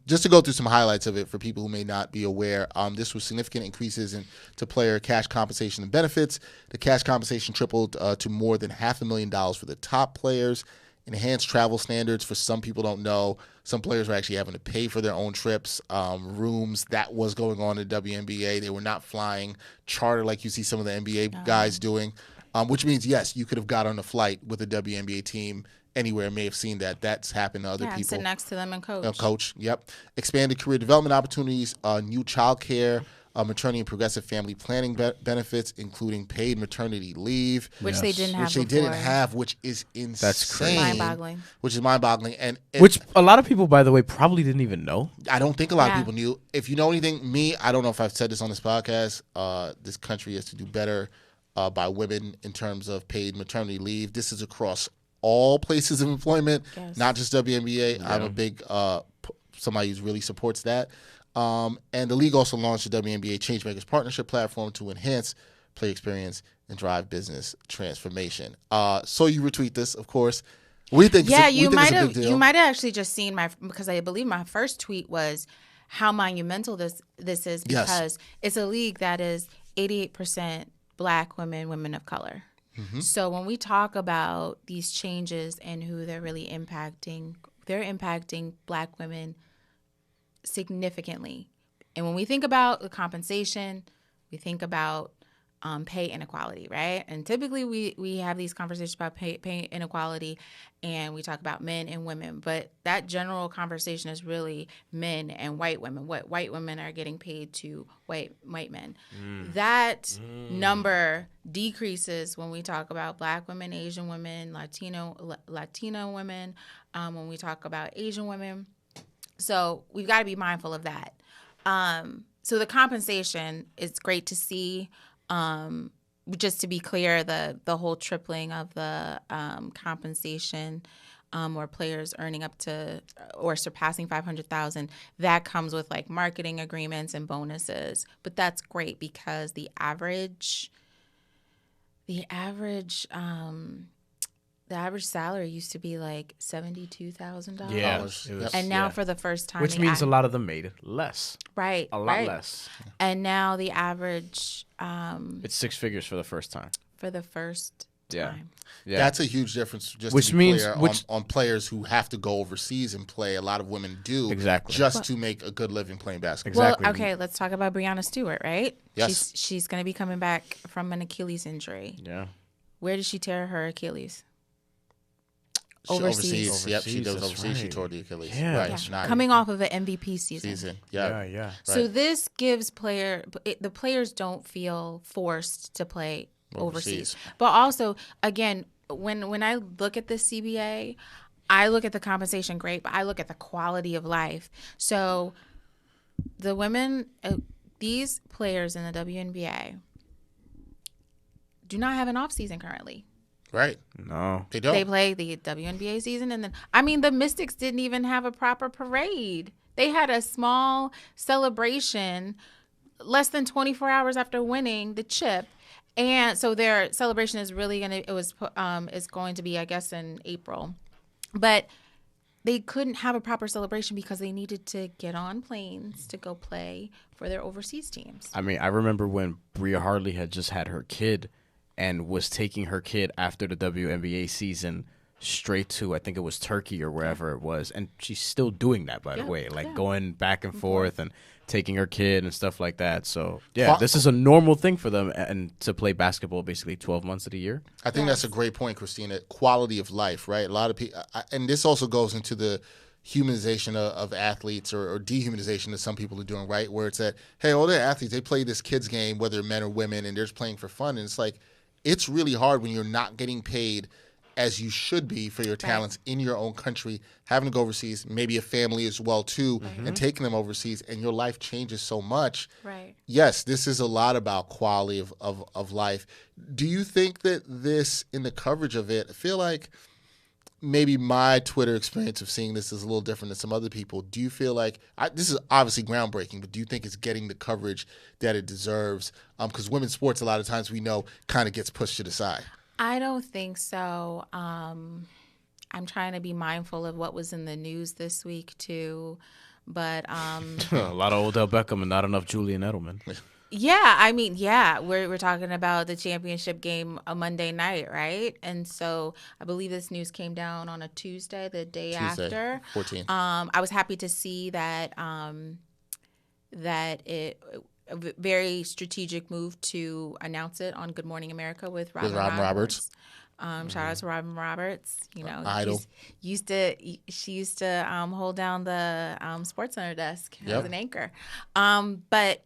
Just to go through some highlights of it for people who may not be aware, this was significant increases to player cash compensation and benefits. The cash compensation tripled to more than $500,000 for the top players. Enhanced travel standards for some people don't know. Some players were actually having to pay for their own trips, rooms. That was going on in the WNBA. They were not flying charter like you see some of the NBA guys doing, which means, yes, you could have got on a flight with a WNBA team anywhere. May have seen that. That's happened to other people. Sit next to them and coach. Yep. Expanded career development opportunities, new child care maternity and progressive family planning benefits, including paid maternity leave, which they didn't have. Which they didn't have, which is insane. That's crazy. Mind-boggling. Which is mind-boggling, and which a lot of people, by the way, probably didn't even know. I don't think a lot of people knew. If you know anything, I don't know if I've said this on this podcast. This country is to do better by women in terms of paid maternity leave. This is across all places of employment, not just WNBA. Yeah. I'm a big somebody who really supports that. And the league also launched the WNBA Changemakers Partnership Platform to enhance player experience and drive business transformation. So you retweet this, of course. We think you might have actually just seen because I believe my first tweet was how monumental this is, because it's a league that is 88% Black women of color. Mm-hmm. So when we talk about these changes and who they're really impacting, they're impacting Black women significantly. And when we think about the compensation, we think about pay inequality, right? And typically we have these conversations about pay inequality, and we talk about men and women, but that general conversation is really men and white women, what white women are getting paid to white men. That number decreases when we talk about Black women, Asian women, Latino women, when we talk about Asian women. So we've got to be mindful of that. So the compensation is great to see. Just to be clear, the whole tripling of the compensation, or players earning up to or surpassing $500,000, that comes with like marketing agreements and bonuses. But that's great because the average salary used to be like $72,000. Yeah, and now for the first time, which means a lot of them made less. Right, a lot less. And now the average, it's six figures for the first time. For the first time. Yeah. That's a huge difference. Just which to be means clear, on players who have to go overseas and play. A lot of women do just to make a good living playing basketball. Exactly. Well, okay, let's talk about Breanna Stewart, right? Yes, she's going to be coming back from an Achilles injury. Yeah. Where did she tear her Achilles? Overseas. Yep, she goes overseas. Right. She tore the Achilles. Yeah. Right. Yeah. Coming off of an MVP season. Yeah. Right. So this gives the players don't feel forced to play overseas. But also, again, when I look at the CBA, I look at the compensation, great, but I look at the quality of life. So the women, these players in the WNBA do not have an off season currently. Right. No. They don't. They play the WNBA season, and then the Mystics didn't even have a proper parade. They had a small celebration less than 24 hours after winning the chip. And so their celebration is really is going to be, I guess, in April. But they couldn't have a proper celebration because they needed to get on planes to go play for their overseas teams. I mean, I remember when Bria Hartley had just had her kid and was taking her kid after the WNBA season straight to, I think it was Turkey or wherever it was. And she's still doing that, by the way, going back and forth and taking her kid and stuff like that. So, this is a normal thing for them, and to play basketball basically 12 months of the year. I think that's a great point, Christina. Quality of life, right? A lot of people, and this also goes into the humanization of athletes or dehumanization that some people are doing, right? Where it's that, hey, all they're athletes, they play this kids game, whether men or women, and they're just playing for fun. And it's like, it's really hard when you're not getting paid as you should be for your talents in your own country, having to go overseas, maybe a family as well too, and taking them overseas, and your life changes so much. Right. Yes, this is a lot about quality of life. Do you think that this, in the coverage of it, I feel like maybe my Twitter experience of seeing this is a little different than some other people. Do you feel like, this is obviously groundbreaking, but do you think it's getting the coverage that it deserves? Because women's sports, a lot of times we know, kind of gets pushed to the side. I don't think so. I'm trying to be mindful of what was in the news this week too, but a lot of Odell Beckham and not enough Julian Edelman. Yeah, I mean, we're talking about the championship game a Monday night, right? And so I believe this news came down on a Tuesday, the day after. 14. I was happy to see that a very strategic move to announce it on Good Morning America with Robin Roberts. Shout out to Robin Roberts. You know, idol. She used to hold down the SportsCenter desk as an anchor. But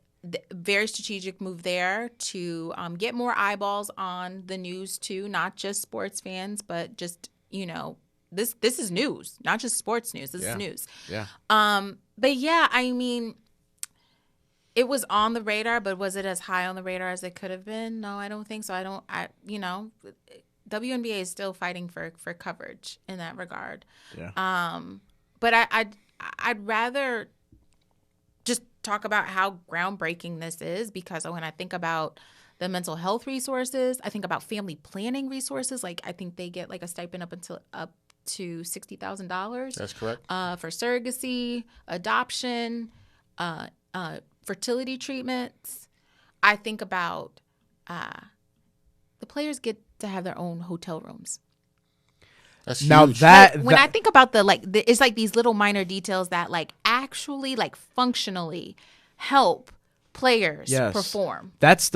very strategic move there to get more eyeballs on the news too, not just sports fans, but just, this is news, not just sports news. This is news. Yeah. But yeah, I mean, it was on the radar, but was it as high on the radar as it could have been? No, I don't think so. WNBA is still fighting for coverage in that regard. Yeah. But I'd rather just talk about how groundbreaking this is, because when I think about the mental health resources, I think about family planning resources. Like, I think they get like a stipend up to $60,000. That's correct. For surrogacy, adoption, fertility treatments. I think about the players get to have their own hotel rooms. That's now huge. When I think about it's like these little minor details that like actually like functionally help players perform. That's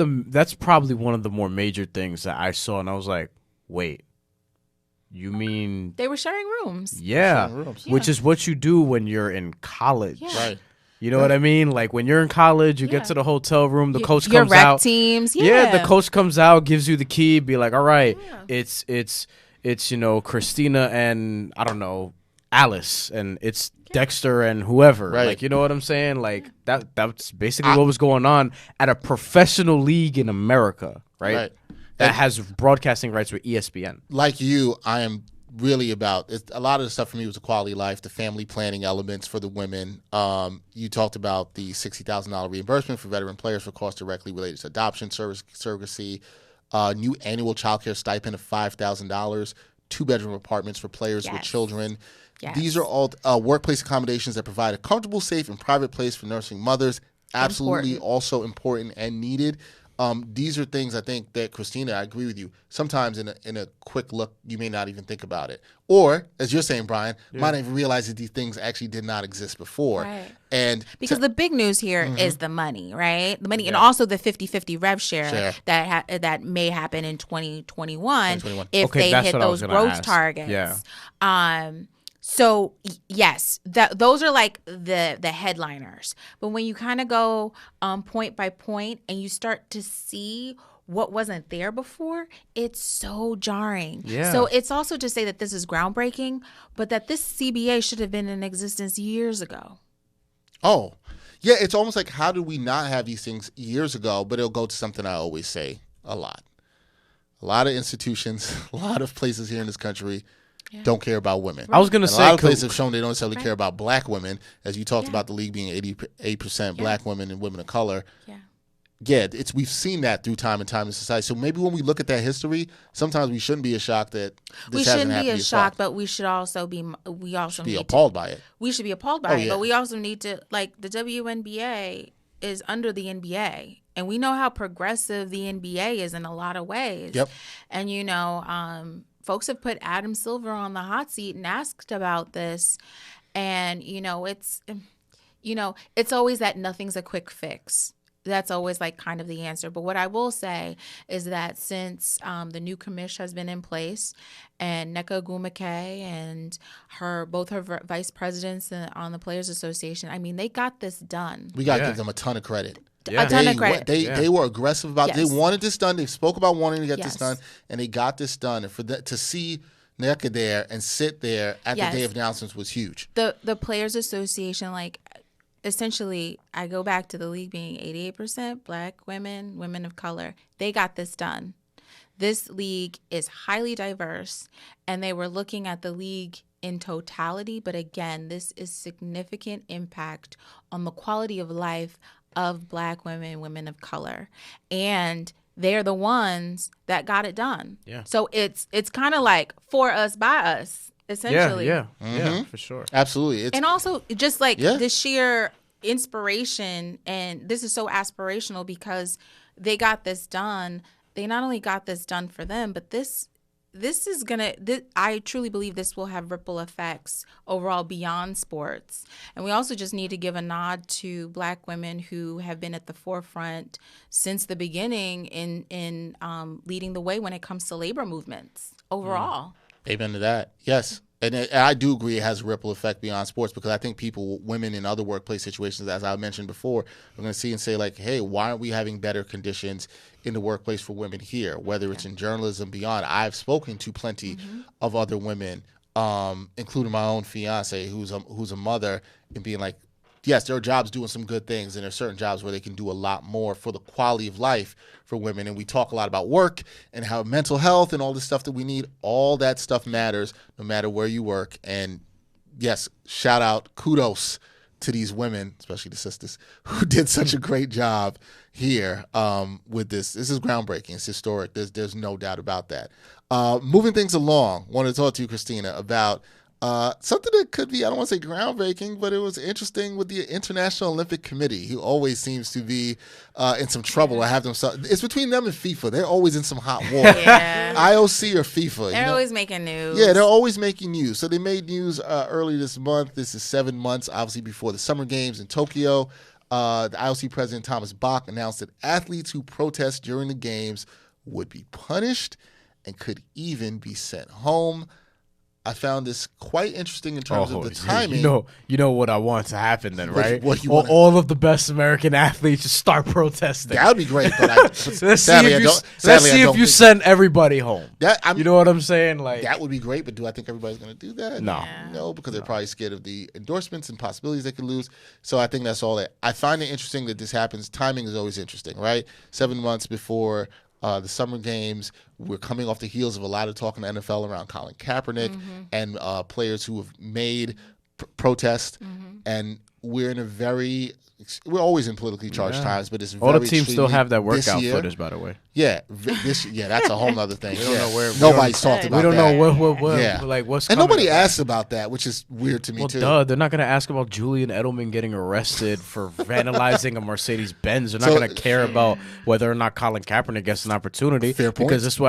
probably one of the more major things that I saw, and I was like, wait, you mean they were sharing rooms? Yeah, Sharing rooms. Which is what you do when you're in college. Yeah. Right. You know what I mean? Like when you're in college, you get to the hotel room, the coach your comes rec out. Teams, the coach comes out, gives you the key, be like, all right, it's Christina and I don't know, Alice, and it's Dexter and whoever. Right. Like, you know what I'm saying? Like that's basically what was going on at a professional league in America, right? That has broadcasting rights with ESPN. Like you, I am really about it. A lot of the stuff for me was the quality of life, the family planning elements for the women. You talked about the $60,000 reimbursement for veteran players for costs directly related to adoption, surrogacy, new annual child care stipend of $5,000, 2-bedroom apartments for players with children. Yes. These are all workplace accommodations that provide a comfortable, safe, and private place for nursing mothers. Absolutely also important and needed. These are things I think that, Christina, I agree with you. Sometimes in a quick look, you may not even think about it. Or, as you're saying, Bryan, might not even realize that these things actually did not exist before. Right. And because the big news here is the money, right? The money, and also the 50-50 rev share that may happen in 2021 if they hit those growth targets. Yeah. So yes, those are like the headliners. But when you kind of go point by point and you start to see what wasn't there before, it's so jarring. Yeah. So it's also to say that this is groundbreaking, but that this CBA should have been in existence years ago. Oh, yeah. It's almost like, how did we not have these things years ago? But it'll go to something I always say a lot. A lot of institutions, a lot of places here in this country don't care about women. I was going to say, a lot of places have shown they don't necessarily care about black women, as you talked about the league being 88% black women and women of color. Yeah, we've seen that through time and time in society. So maybe when we look at that history, sometimes we shouldn't be shocked that this hasn't happened. We shouldn't be shocked, but we should also be. Appalled by it. We should be appalled by it, but we also need to, like, the WNBA is under the NBA, and we know how progressive the NBA is in a lot of ways. Yep. And folks have put Adam Silver on the hot seat and asked about this, and it's always that nothing's a quick fix. That's always like kind of the answer. But what I will say is that since the new commish has been in place, and Nneka Ogwumike and both her vice presidents on the Players Association, I mean, they got this done. We got to give them a ton of credit. A ton of credit. They were aggressive about it. They wanted this done. They spoke about wanting to get this done, and they got this done. And to see Nneka there and sit there at the day of announcements was huge. The Players Association, like, essentially, I go back to the league being 88% black women, women of color. They got this done. This league is highly diverse, and they were looking at the league in totality. But again, this is significant impact on the quality of life of black women, women of color. And they're the ones that got it done. Yeah. So it's kind of like for us, by us. Essentially. Yeah, for sure. Absolutely. And also just like the sheer inspiration, and this is so aspirational because they got this done. They not only got this done for them, but this is I truly believe this will have ripple effects overall beyond sports. And we also just need to give a nod to black women who have been at the forefront since the beginning in leading the way when it comes to labor movements overall. Amen to that. Yes. And I do agree it has a ripple effect beyond sports, because I think women in other workplace situations, as I mentioned before, are going to see and say, like, hey, why aren't we having better conditions in the workplace for women here, whether it's in journalism, beyond. I've spoken to plenty of other women, including my own fiance, who's a mother, and being like, yes, there are jobs doing some good things, and there are certain jobs where they can do a lot more for the quality of life for women. And we talk a lot about work and how mental health and all the stuff that we need. All that stuff matters no matter where you work. And yes, shout out, kudos to these women, especially the sisters, who did such a great job here with this. This is groundbreaking. It's historic. There's no doubt about that. Moving things along, I wanted to talk to you, Christina, about something that could be, I don't want to say groundbreaking, but it was interesting with the International Olympic Committee, who always seems to be in some trouble. It's between them and FIFA. They're always in some hot water. Yeah. IOC or FIFA. They're always making news. Yeah, they're always making news. So they made news early this month. This is 7 months, obviously, before the Summer Games in Tokyo. The IOC President Thomas Bach announced that athletes who protest during the games would be punished and could even be sent home. I found this quite interesting in terms of the timing. You know what I want to happen then, right? All of the best American athletes just start protesting. That would be great, but let's see if you send everybody home. You know what I'm saying? Like, that would be great, but do I think everybody's going to do that? No. No, because they're probably scared of the endorsements and possibilities they could lose. So I think that's all that. I find it interesting that this happens. Timing is always interesting, right? 7 months before the Summer Games, we're coming off the heels of a lot of talk in the NFL around Colin Kaepernick and players who have made protest, and we're we're always in politically charged times, but it's all the teams still have that workout footage, by the way. Yeah, that's a whole other thing. We don't know where nobody's talked about. We don't that. know what like what's and coming nobody asks about that, which is weird to me too. They're not going to ask about Julian Edelman getting arrested for vandalizing a Mercedes Benz. They're not going to care about whether or not Colin Kaepernick gets an opportunity. Fair point. Because this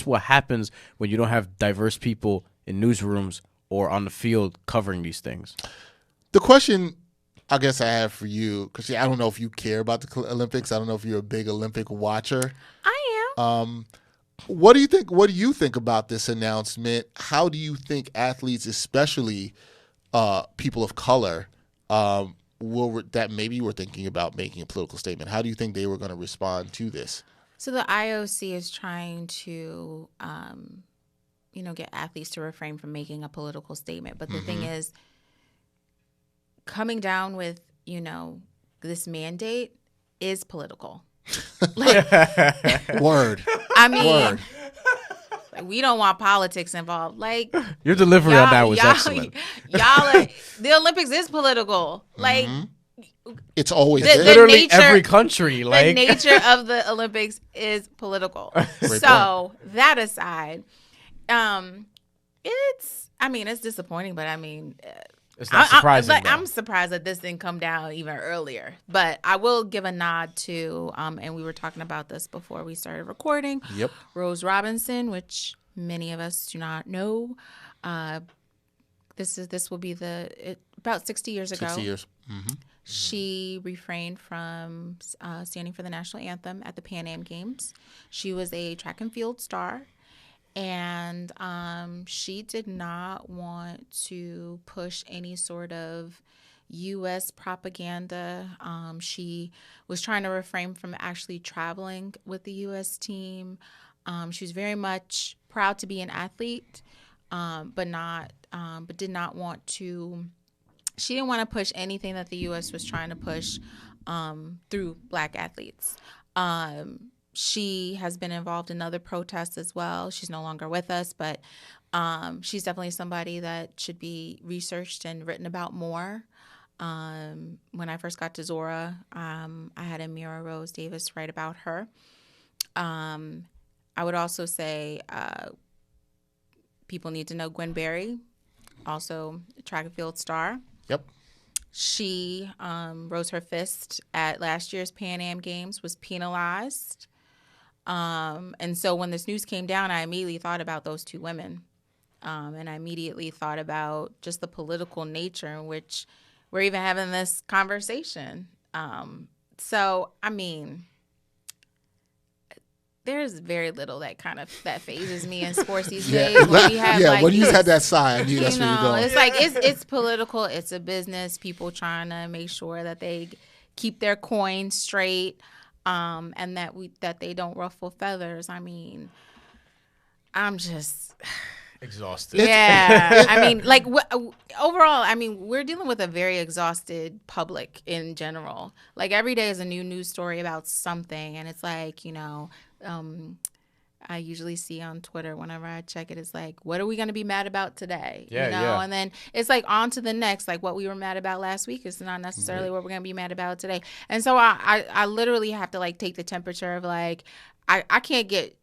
what happens when you don't have diverse people in newsrooms or on the field covering these things. The question I guess I have for you, because I don't know if you care about the Olympics. I don't know if you're a big Olympic watcher. I am. What do you think? What do you think about this announcement? How do you think athletes, especially people of color, that maybe were thinking about making a political statement? How do you think they were going to respond to this? So the IOC is trying to, get athletes to refrain from making a political statement. But the thing is, coming down with, this mandate is political. Word. I mean, we don't want politics involved. Like, your delivery on that was excellent. The Olympics is political. Like, it's always literally nature, every country. Like, the nature of the Olympics is political. So that aside, it's disappointing, but it's not surprising. I'm surprised that this didn't come down even earlier. But I will give a nod to, and we were talking about this before we started recording. Yep. Rose Robinson, which many of us do not know. This will be about 60 years ago. 60 years. She refrained from standing for the national anthem at the Pan Am Games. She was a track and field star. And she did not want to push any sort of U.S. propaganda. She was trying to refrain from actually traveling with the U.S. team. She was very much proud to be an athlete, but did not want to. She didn't want to push anything that the U.S. was trying to push through Black athletes. She has been involved in other protests as well. She's no longer with us, but she's definitely somebody that should be researched and written about more. When I first got to Zora, I had Amira Rose Davis write about her. I would also say people need to know Gwen Berry, also a track and field star. Yep. She rose her fist at last year's Pan Am Games, was penalized. And so when this news came down, I immediately thought about those two women. And I immediately thought about just the political nature in which we're even having this conversation. there's very little that phases me in sports these days. When we have, like, when you had that sign, I knew that's where you're going. It's like it's political. It's a business. People trying to make sure that they keep their coin straight, and that they don't ruffle feathers. I mean, I'm just exhausted. Yeah, I mean, like overall, I mean, we're dealing with a very exhausted public in general. Like every day is a new news story about something, and it's like, I usually see on Twitter whenever I check it, it's like, what are we going to be mad about today? Yeah. And then it's like on to the next, like what we were mad about last week is not necessarily what we're going to be mad about today. And so I literally have to like take the temperature of like, I can't get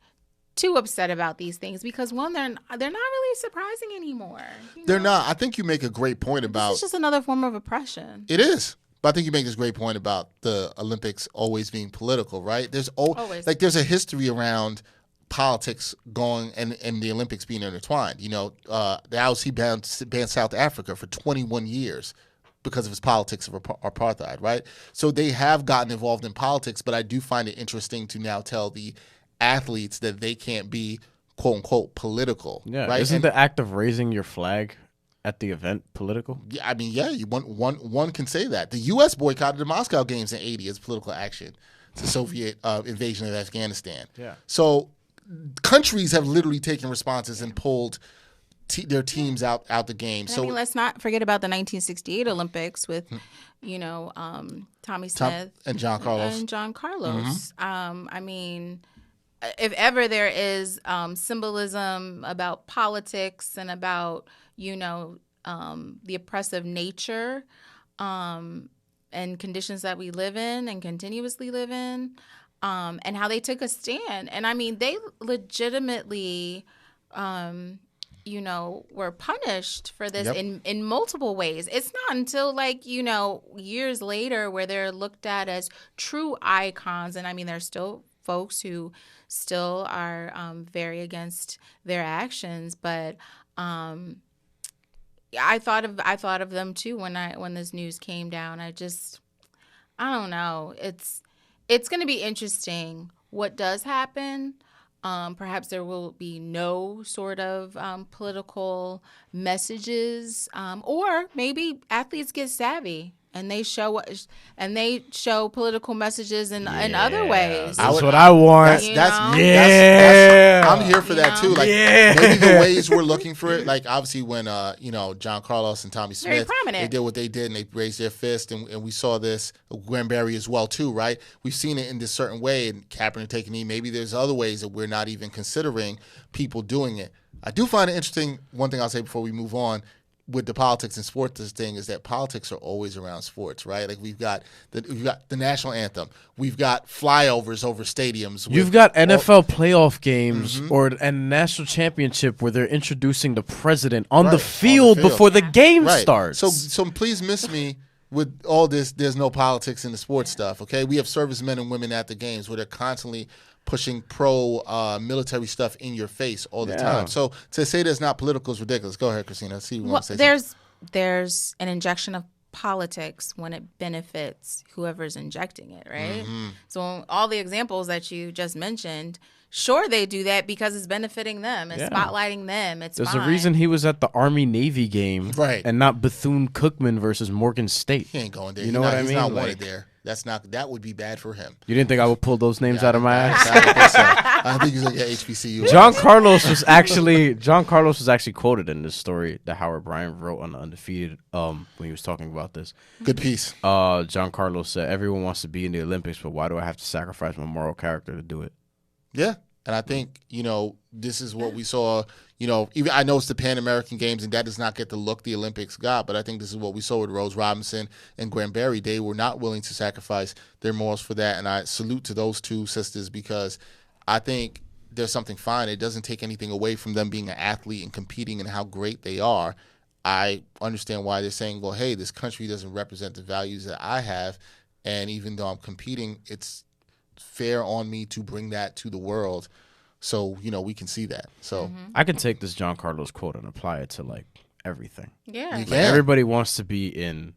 too upset about these things because one, they're not really surprising anymore. They're not. I think you make a great point about. It's just another form of oppression. It is. But I think you make this great point about the Olympics always being political, right? There's always there's a history around politics going and the Olympics being intertwined. The IOC banned South Africa for 21 years because of its politics of apartheid, right? So they have gotten involved in politics, but I do find it interesting to now tell the athletes that they can't be quote unquote political. Yeah, right? Isn't the act of raising your flag at the event political? Yeah, I mean, one can say that. The U.S. boycotted the Moscow Games in '80 as political action to Soviet invasion of Afghanistan. Yeah. So countries have literally taken responses and pulled their teams out the game. So I mean, let's not forget about the 1968 Olympics with, Tommy Smith and John Carlos. Mm-hmm. I mean, if ever there is symbolism about politics and about, the oppressive nature and conditions that we live in and continuously live in, and how they took a stand. And I mean, they legitimately, were punished for this in multiple ways. It's not until years later where they're looked at as true icons. And I mean, there's still folks who still are very against their actions, but I thought of them too when this news came down. I don't know. It's going to be interesting what does happen. Perhaps there will be no sort of political messages, or maybe athletes get savvy and they show political messages in other ways. That's what I want. I'm here for that too. Like maybe the ways we're looking for it. Like obviously when John Carlos and Tommy Smith, they did what they did and they raised their fist, and we saw this Granberry as well too, right? We've seen it in this certain way, and Kaepernick taking knee. Maybe there's other ways that we're not even considering people doing it. I do find it interesting. One thing I'll say before we move on with the politics and sports, this thing is that politics are always around sports, right? Like we've got the national anthem, we've got flyovers over stadiums. You've got NFL playoff games and national championship where they're introducing the president on the field before the game starts. So please miss me with all this. There's no politics in the sports stuff. Okay, we have servicemen and women at the games where they're constantly pushing pro-military stuff in your face all the time. So to say that's not political is ridiculous. Go ahead, Christina. Let's see you want to say something. There's an injection of politics when it benefits whoever's injecting it, right? Mm-hmm. So all the examples that you just mentioned, sure, they do that because it's benefiting them. It's spotlighting them. There's a reason he was at the Army-Navy game and not Bethune-Cookman versus Morgan State. He ain't going there. You know what I mean? He's not wanted there. That would be bad for him. You didn't think I would pull those names out of my ass? I think he's like HBCU. John Carlos was actually quoted in this story that Howard Bryan wrote on the Undefeated when he was talking about this. Good piece. John Carlos said, "Everyone wants to be in the Olympics, but why do I have to sacrifice my moral character to do it?" Yeah. And I think, this is what we saw, even I know it's the Pan American Games and that does not get the look the Olympics got, but I think this is what we saw with Rose Robinson and Granberry. They were not willing to sacrifice their morals for that. And I salute to those two sisters because I think there's something fine. It doesn't take anything away from them being an athlete and competing and how great they are. I understand why they're saying, well, hey, this country doesn't represent the values that I have. And even though I'm competing, it's fair on me to bring that to the world so we can see that. So I can take this John Carlos quote and apply it to like everything. Yeah, everybody wants to be in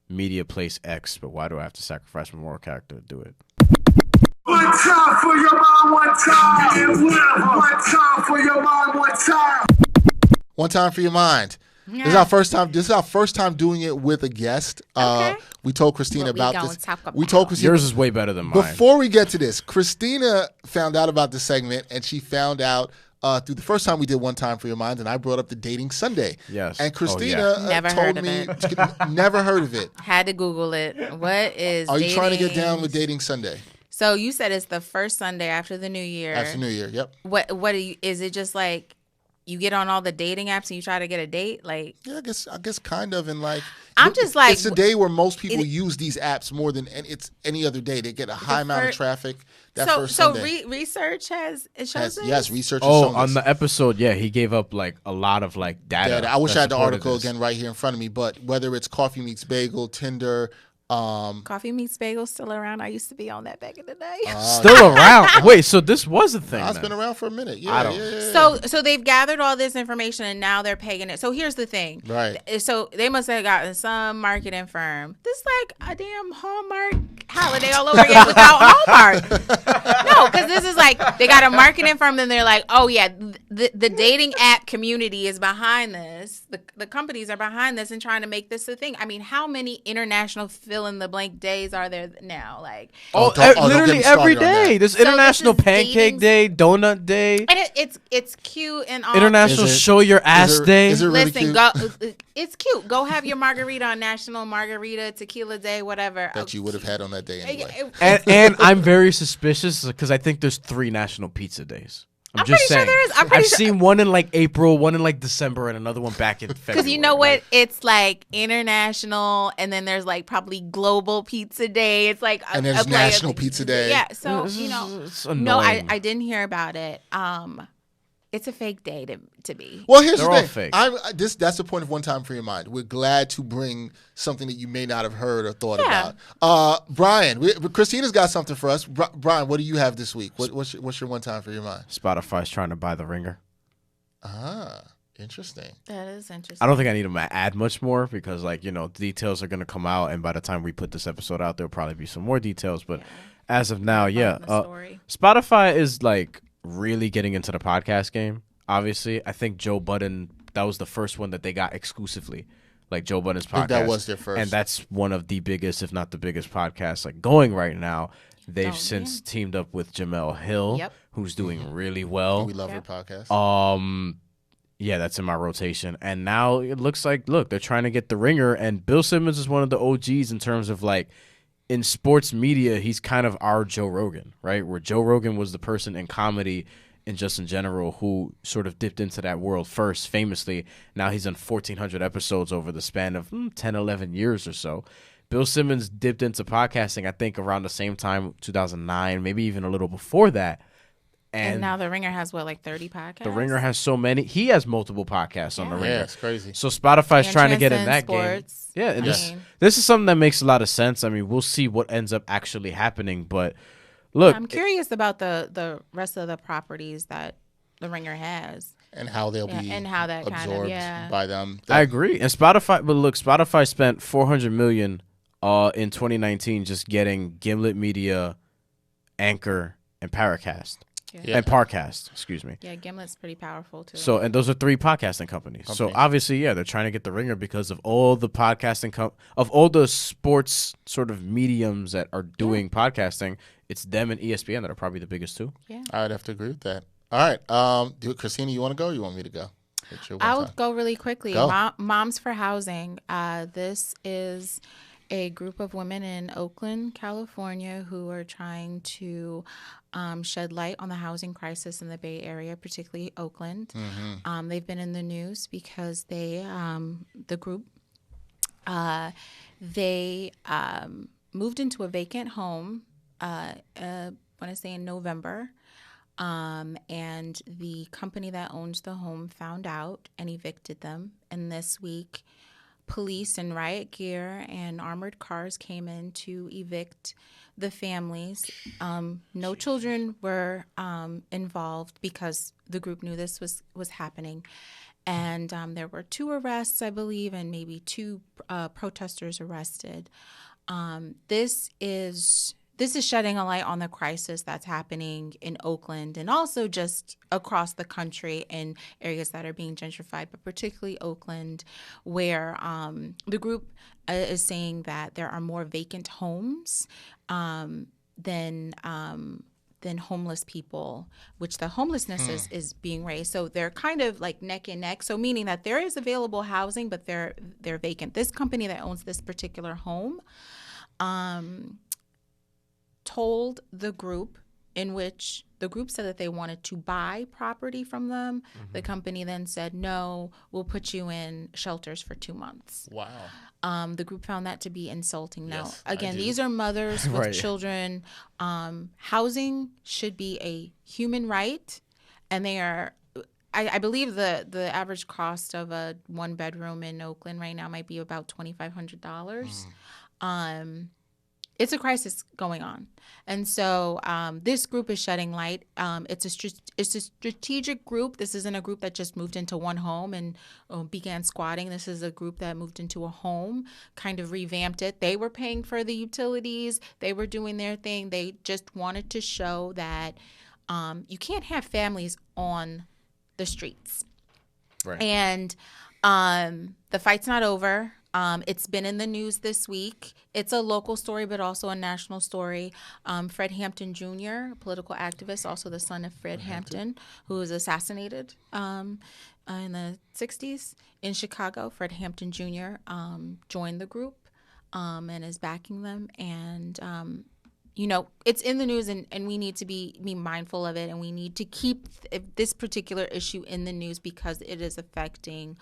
media place X, but why do I have to sacrifice my moral character to do it? One time for your mind, one time. One time for your mind, one time. One time for your mind. Yeah. This is our first time. This is our first time doing it with a guest. Okay. We told Christina What we about gonna this. talk about? We told Christina. Yours is way better than mine. Before we get to this, Christina found out about the segment, and she found out through the first time we did One Time for Your Mind, and I brought up the Dating Sunday. Yes. And Christina Never told heard of me, it. never heard of it. Had to Google it. What is? Are you trying to get dating? down with Dating Sunday? So you said it's the first Sunday after the New Year. After New Year, yep. What do you? Is it just like you get on all the dating apps and you try to get a date? Like, Yeah, I guess kind of, and like I'm just like, it's a day where most people use these apps more than it's any other day. They get a high amount of traffic. That first Sunday. Research it shows this? Yes, research. Has Oh, shown on this. the episode, yeah, he gave up like a lot of like data. I wish that I had the supported article this. again right here in front of me. But whether it's Coffee Meets Bagel, Tinder, Coffee Meets Bagel still around. I used to be on that back in the day. Still around. Wait, so this was a thing. it's then. been around for a minute. Yeah, I don't- yeah. So they've gathered all this information and now they're paying it. So here's the thing. Right. So they must have gotten some marketing firm. This is like a damn Hallmark holiday all over again without Hallmark. No, because this is like they got a marketing firm and they're like, oh yeah, the dating app community is behind this. The companies are behind this and trying to make this a thing. I mean, how many international fill in the blank days are there now? Like, Oh, don't get literally me every started on day. that. There's this International is Pancake dating- Day, Donut Day, and it's cute and all. International Is it- Show Your Ass Day. Is it really Listen, cute? go. It's cute. Go have your margarita on National Margarita Tequila Day, whatever. that you would have had on that day anyway. and I'm very suspicious because I think there's 3 National Pizza Days. I'm just pretty sure saying. there is. I'm pretty I've sure- seen one in like April, one in like December, and another one back in February. Because you know what? Like, It's like international, and then there's like probably global pizza day. It's like And there's National Pizza Day. Yeah. So It's- you know, it's no, annoying. I didn't hear about it. It's a fake day to be. Well, here's They're the all thing. fake. That's the point of One Time for Your Mind. We're glad to bring something that you may not have heard or thought Yeah. about. Brian, Christina's got something for us. Brian, what do you have this week? What's your One Time for Your Mind? Spotify's trying to buy The Ringer. Interesting. That is interesting. I don't think I need to add much more because, like, you know, details are going to come out, and by the time we put this episode out, there'll probably be some more details. But as of now, yeah, the story. Spotify is like really getting into the podcast game. Obviously, I think Joe Budden, that was the first one that they got exclusively, like Joe Budden's podcast. I think that was their first. and that's one of the biggest, if not the biggest, podcasts like going right now. They've Oh, since teamed up with Jamel Hill, Yep. who's doing really well. We love her podcast. Yeah, that's in my rotation. And now it looks like, they're trying to get The Ringer, and Bill Simmons is one of the OGs in terms of like in sports media. He's kind of our Joe Rogan, right? Where Joe Rogan was the person in comedy and just in general who sort of dipped into that world first, famously. Now he's on 1,400 episodes over the span of 10, 11 years or so. Bill Simmons dipped into podcasting, I think, around the same time, 2009, maybe even a little before that. And now The Ringer has what, like 30 podcasts? The Ringer has so many. He has multiple podcasts on The Ringer. Yeah, it's crazy. So Spotify's And trying to get in transcend that sports. game. Yeah, and I this mean- this is something that makes a lot of sense. I mean, we'll see what ends up actually happening, but look, I'm curious about the rest of the properties that The Ringer has. And how they'll Yeah, be and how that kind of- absorbed yeah. by them. I agree. And Spotify spent $400 million in 2019 just getting Gimlet Media, Anchor, and Paracast. Yeah. And Parcast, excuse me. Yeah, Gimlet's pretty powerful too. So, and those are 3 podcasting companies. So obviously, yeah, they're trying to get The Ringer because of all the podcasting of all the sports sort of mediums that are doing podcasting. It's them and ESPN that are probably the biggest 2. yeah. I would have to agree with that. All right. Christina, you want to go or you want me to go? What's your one I'll time? go really quickly. Go. Moms for Housing. This is a group of women in Oakland, California, who are trying to shed light on the housing crisis in the Bay Area, particularly Oakland. They've been in the news because the group, they moved into a vacant home, I want to say in November. And the company that owns the home found out and evicted them. And this week, police in riot gear and armored cars came in to evict the families. No children were involved because the group knew this was happening. And there were 2 arrests, I believe, and maybe 2 protesters arrested. This is this is shedding a light on the crisis that's happening in Oakland and also just across the country in areas that are being gentrified, but particularly Oakland, where the group is saying that there are more vacant homes than homeless people, which the homelessness is being raised. So they're kind of like neck and neck. So meaning that there is available housing, but they're vacant. This company that owns this particular home told the group, in which the group said that they wanted to buy property from them. Mm-hmm. The company then said, no, we'll put you in shelters for 2 months. Wow. The group found that to be insulting. Now, Yes, again, these are mothers with Right. children. Housing should be a human right, and they are. I believe the average cost of a 1-bedroom in Oakland right now might be about $2,500. It's a crisis going on. And so this group is shedding light. It's a strategic group. This isn't a group that just moved into one home and began squatting. This is a group that moved into a home, kind of revamped it. They were paying for the utilities. They were doing their thing. They just wanted to show that you can't have families on the streets. Right. And the fight's not over. It's been in the news this week. It's a local story, but also a national story. Fred Hampton Jr., a political activist, also the son of Fred Hampton, who was assassinated in the 60s in Chicago. Fred Hampton Jr. Joined the group and is backing them. And, it's in the news, and we need to be mindful of it, and we need to keep this particular issue in the news because it is affecting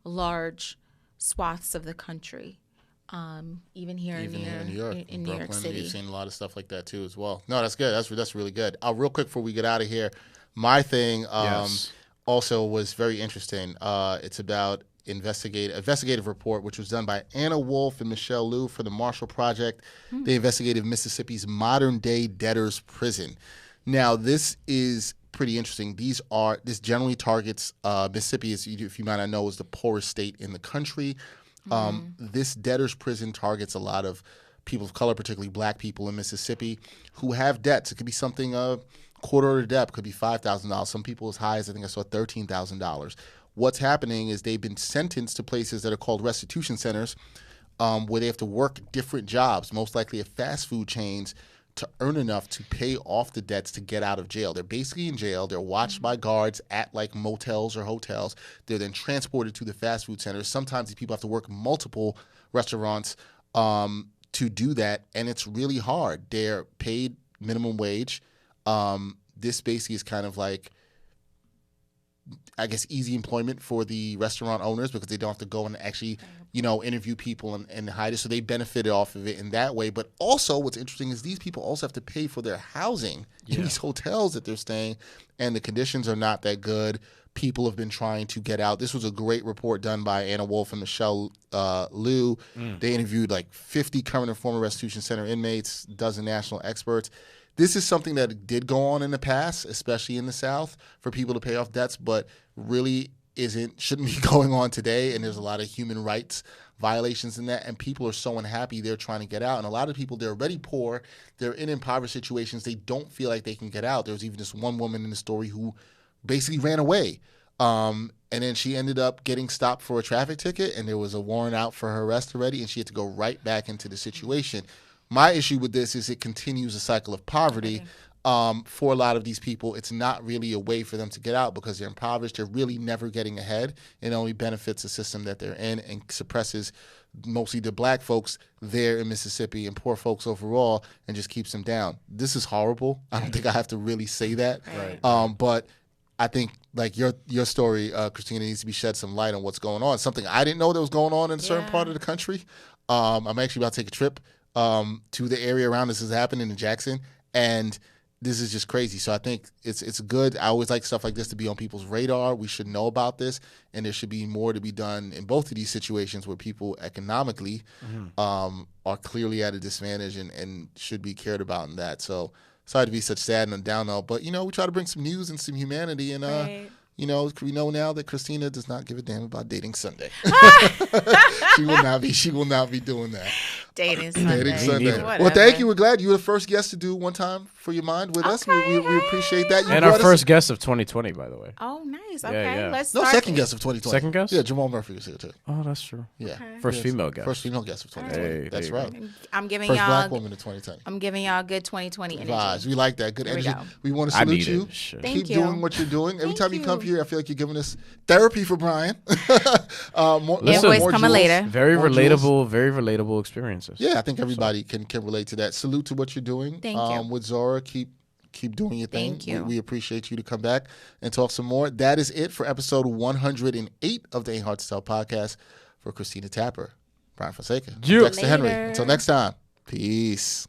large swaths of the country, even here in New York, in New York City. We've seen a lot of stuff like that too as well. No, that's good. That's really good. Real quick before we get out of here, my thing also was very interesting. It's about investigative report which was done by Anna Wolf and Michelle Liu for the Marshall Project. They investigated Mississippi's modern day debtors prison. Now this is pretty interesting. This generally targets Mississippi, if you might not know, is the poorest state in the country. This debtors prison targets a lot of people of color, particularly black people in Mississippi, who have debts. It could be something quarter of the debt, could be $5,000. Some people as high as I think I saw $13,000. What's happening is they've been sentenced to places that are called restitution centers, where they have to work different jobs, most likely at fast food chains, to earn enough to pay off the debts to get out of jail. They're basically in jail. They're watched by guards at like motels or hotels. They're then transported to the fast food centers. Sometimes these people have to work multiple restaurants to do that, and it's really hard. They're paid minimum wage. This basically is kind of like, I guess, easy employment for the restaurant owners because they don't have to go and actually, interview people and hide it. So they benefited off of it in that way. But also what's interesting is these people also have to pay for their housing in these hotels that they're staying, and the conditions are not that good. People have been trying to get out. This was a great report done by Anna Wolf and Michelle Liu. They interviewed like 50 current and former restitution center inmates, a dozen national experts. This is something that did go on in the past, especially in the South, for people to pay off debts, but really shouldn't be going on today. And there's a lot of human rights violations in that. And people are so unhappy they're trying to get out. And a lot of people, they're already poor. They're in impoverished situations. They don't feel like they can get out. There was even this one woman in the story who basically ran away. And then she ended up getting stopped for a traffic ticket, and there was a warrant out for her arrest already, and she had to go right back into the situation. My issue with this is it continues a cycle of poverty. For a lot of these people, it's not really a way for them to get out because they're impoverished. They're really never getting ahead. It only benefits the system that they're in and suppresses mostly the black folks there in Mississippi and poor folks overall and just keeps them down. This is horrible. I don't think I have to really say that. Right. But I think like your story, Christina, needs to be shed some light on what's going on. Something I didn't know that was going on in a certain part of the country. I'm actually about to take a trip to the area around this is happening in Jackson, and this is just crazy. So I think it's good. I always like stuff like this to be on people's radar. We should know about this, and there should be more to be done in both of these situations where people economically are clearly at a disadvantage and should be cared about in that. So sorry to be such sad and down note, but we try to bring some news and some humanity, and we know now that Christina does not give a damn about dating Sunday. She will not be doing that. Dating Sunday. Dating Sunday. neither. Well, thank Whatever. you. We're glad you were the first guest to do One Time for Your Mind with us. We appreciate that. You And our brought us- first guest of 2020, by the way. Oh, nice. Yeah, Okay, yeah. let's No, start. second guest of 2020. Second guest? Yeah, Jamal Murphy was here too. Oh, that's true. Yeah. First Yes. female guest. First female guest of 2020. Hey, That's there you right. go. I'm giving First y'all. black woman of 2010. I'm giving y'all good 2020 energy. Vibes. We like that. Good Here we energy. go. We want to I salute need you. it. Shit. Thank Keep you. doing what you're doing. Every Thank time you come you. here, I feel like you're giving us therapy for Brian. Listen, Invoice more coming jewels. later. Very More relatable, very relatable experiences. Yeah, I think everybody can relate to that. Salute to what you're doing. Thank you. With Zora, keep doing your thing. Thank you. We appreciate you to come back and talk some more. That is it for episode 108 of the Ain't Hard to Tell podcast. For Christina Tapper, Bryan Fonseca, You. Dexter Henry. Later. Until next time, peace.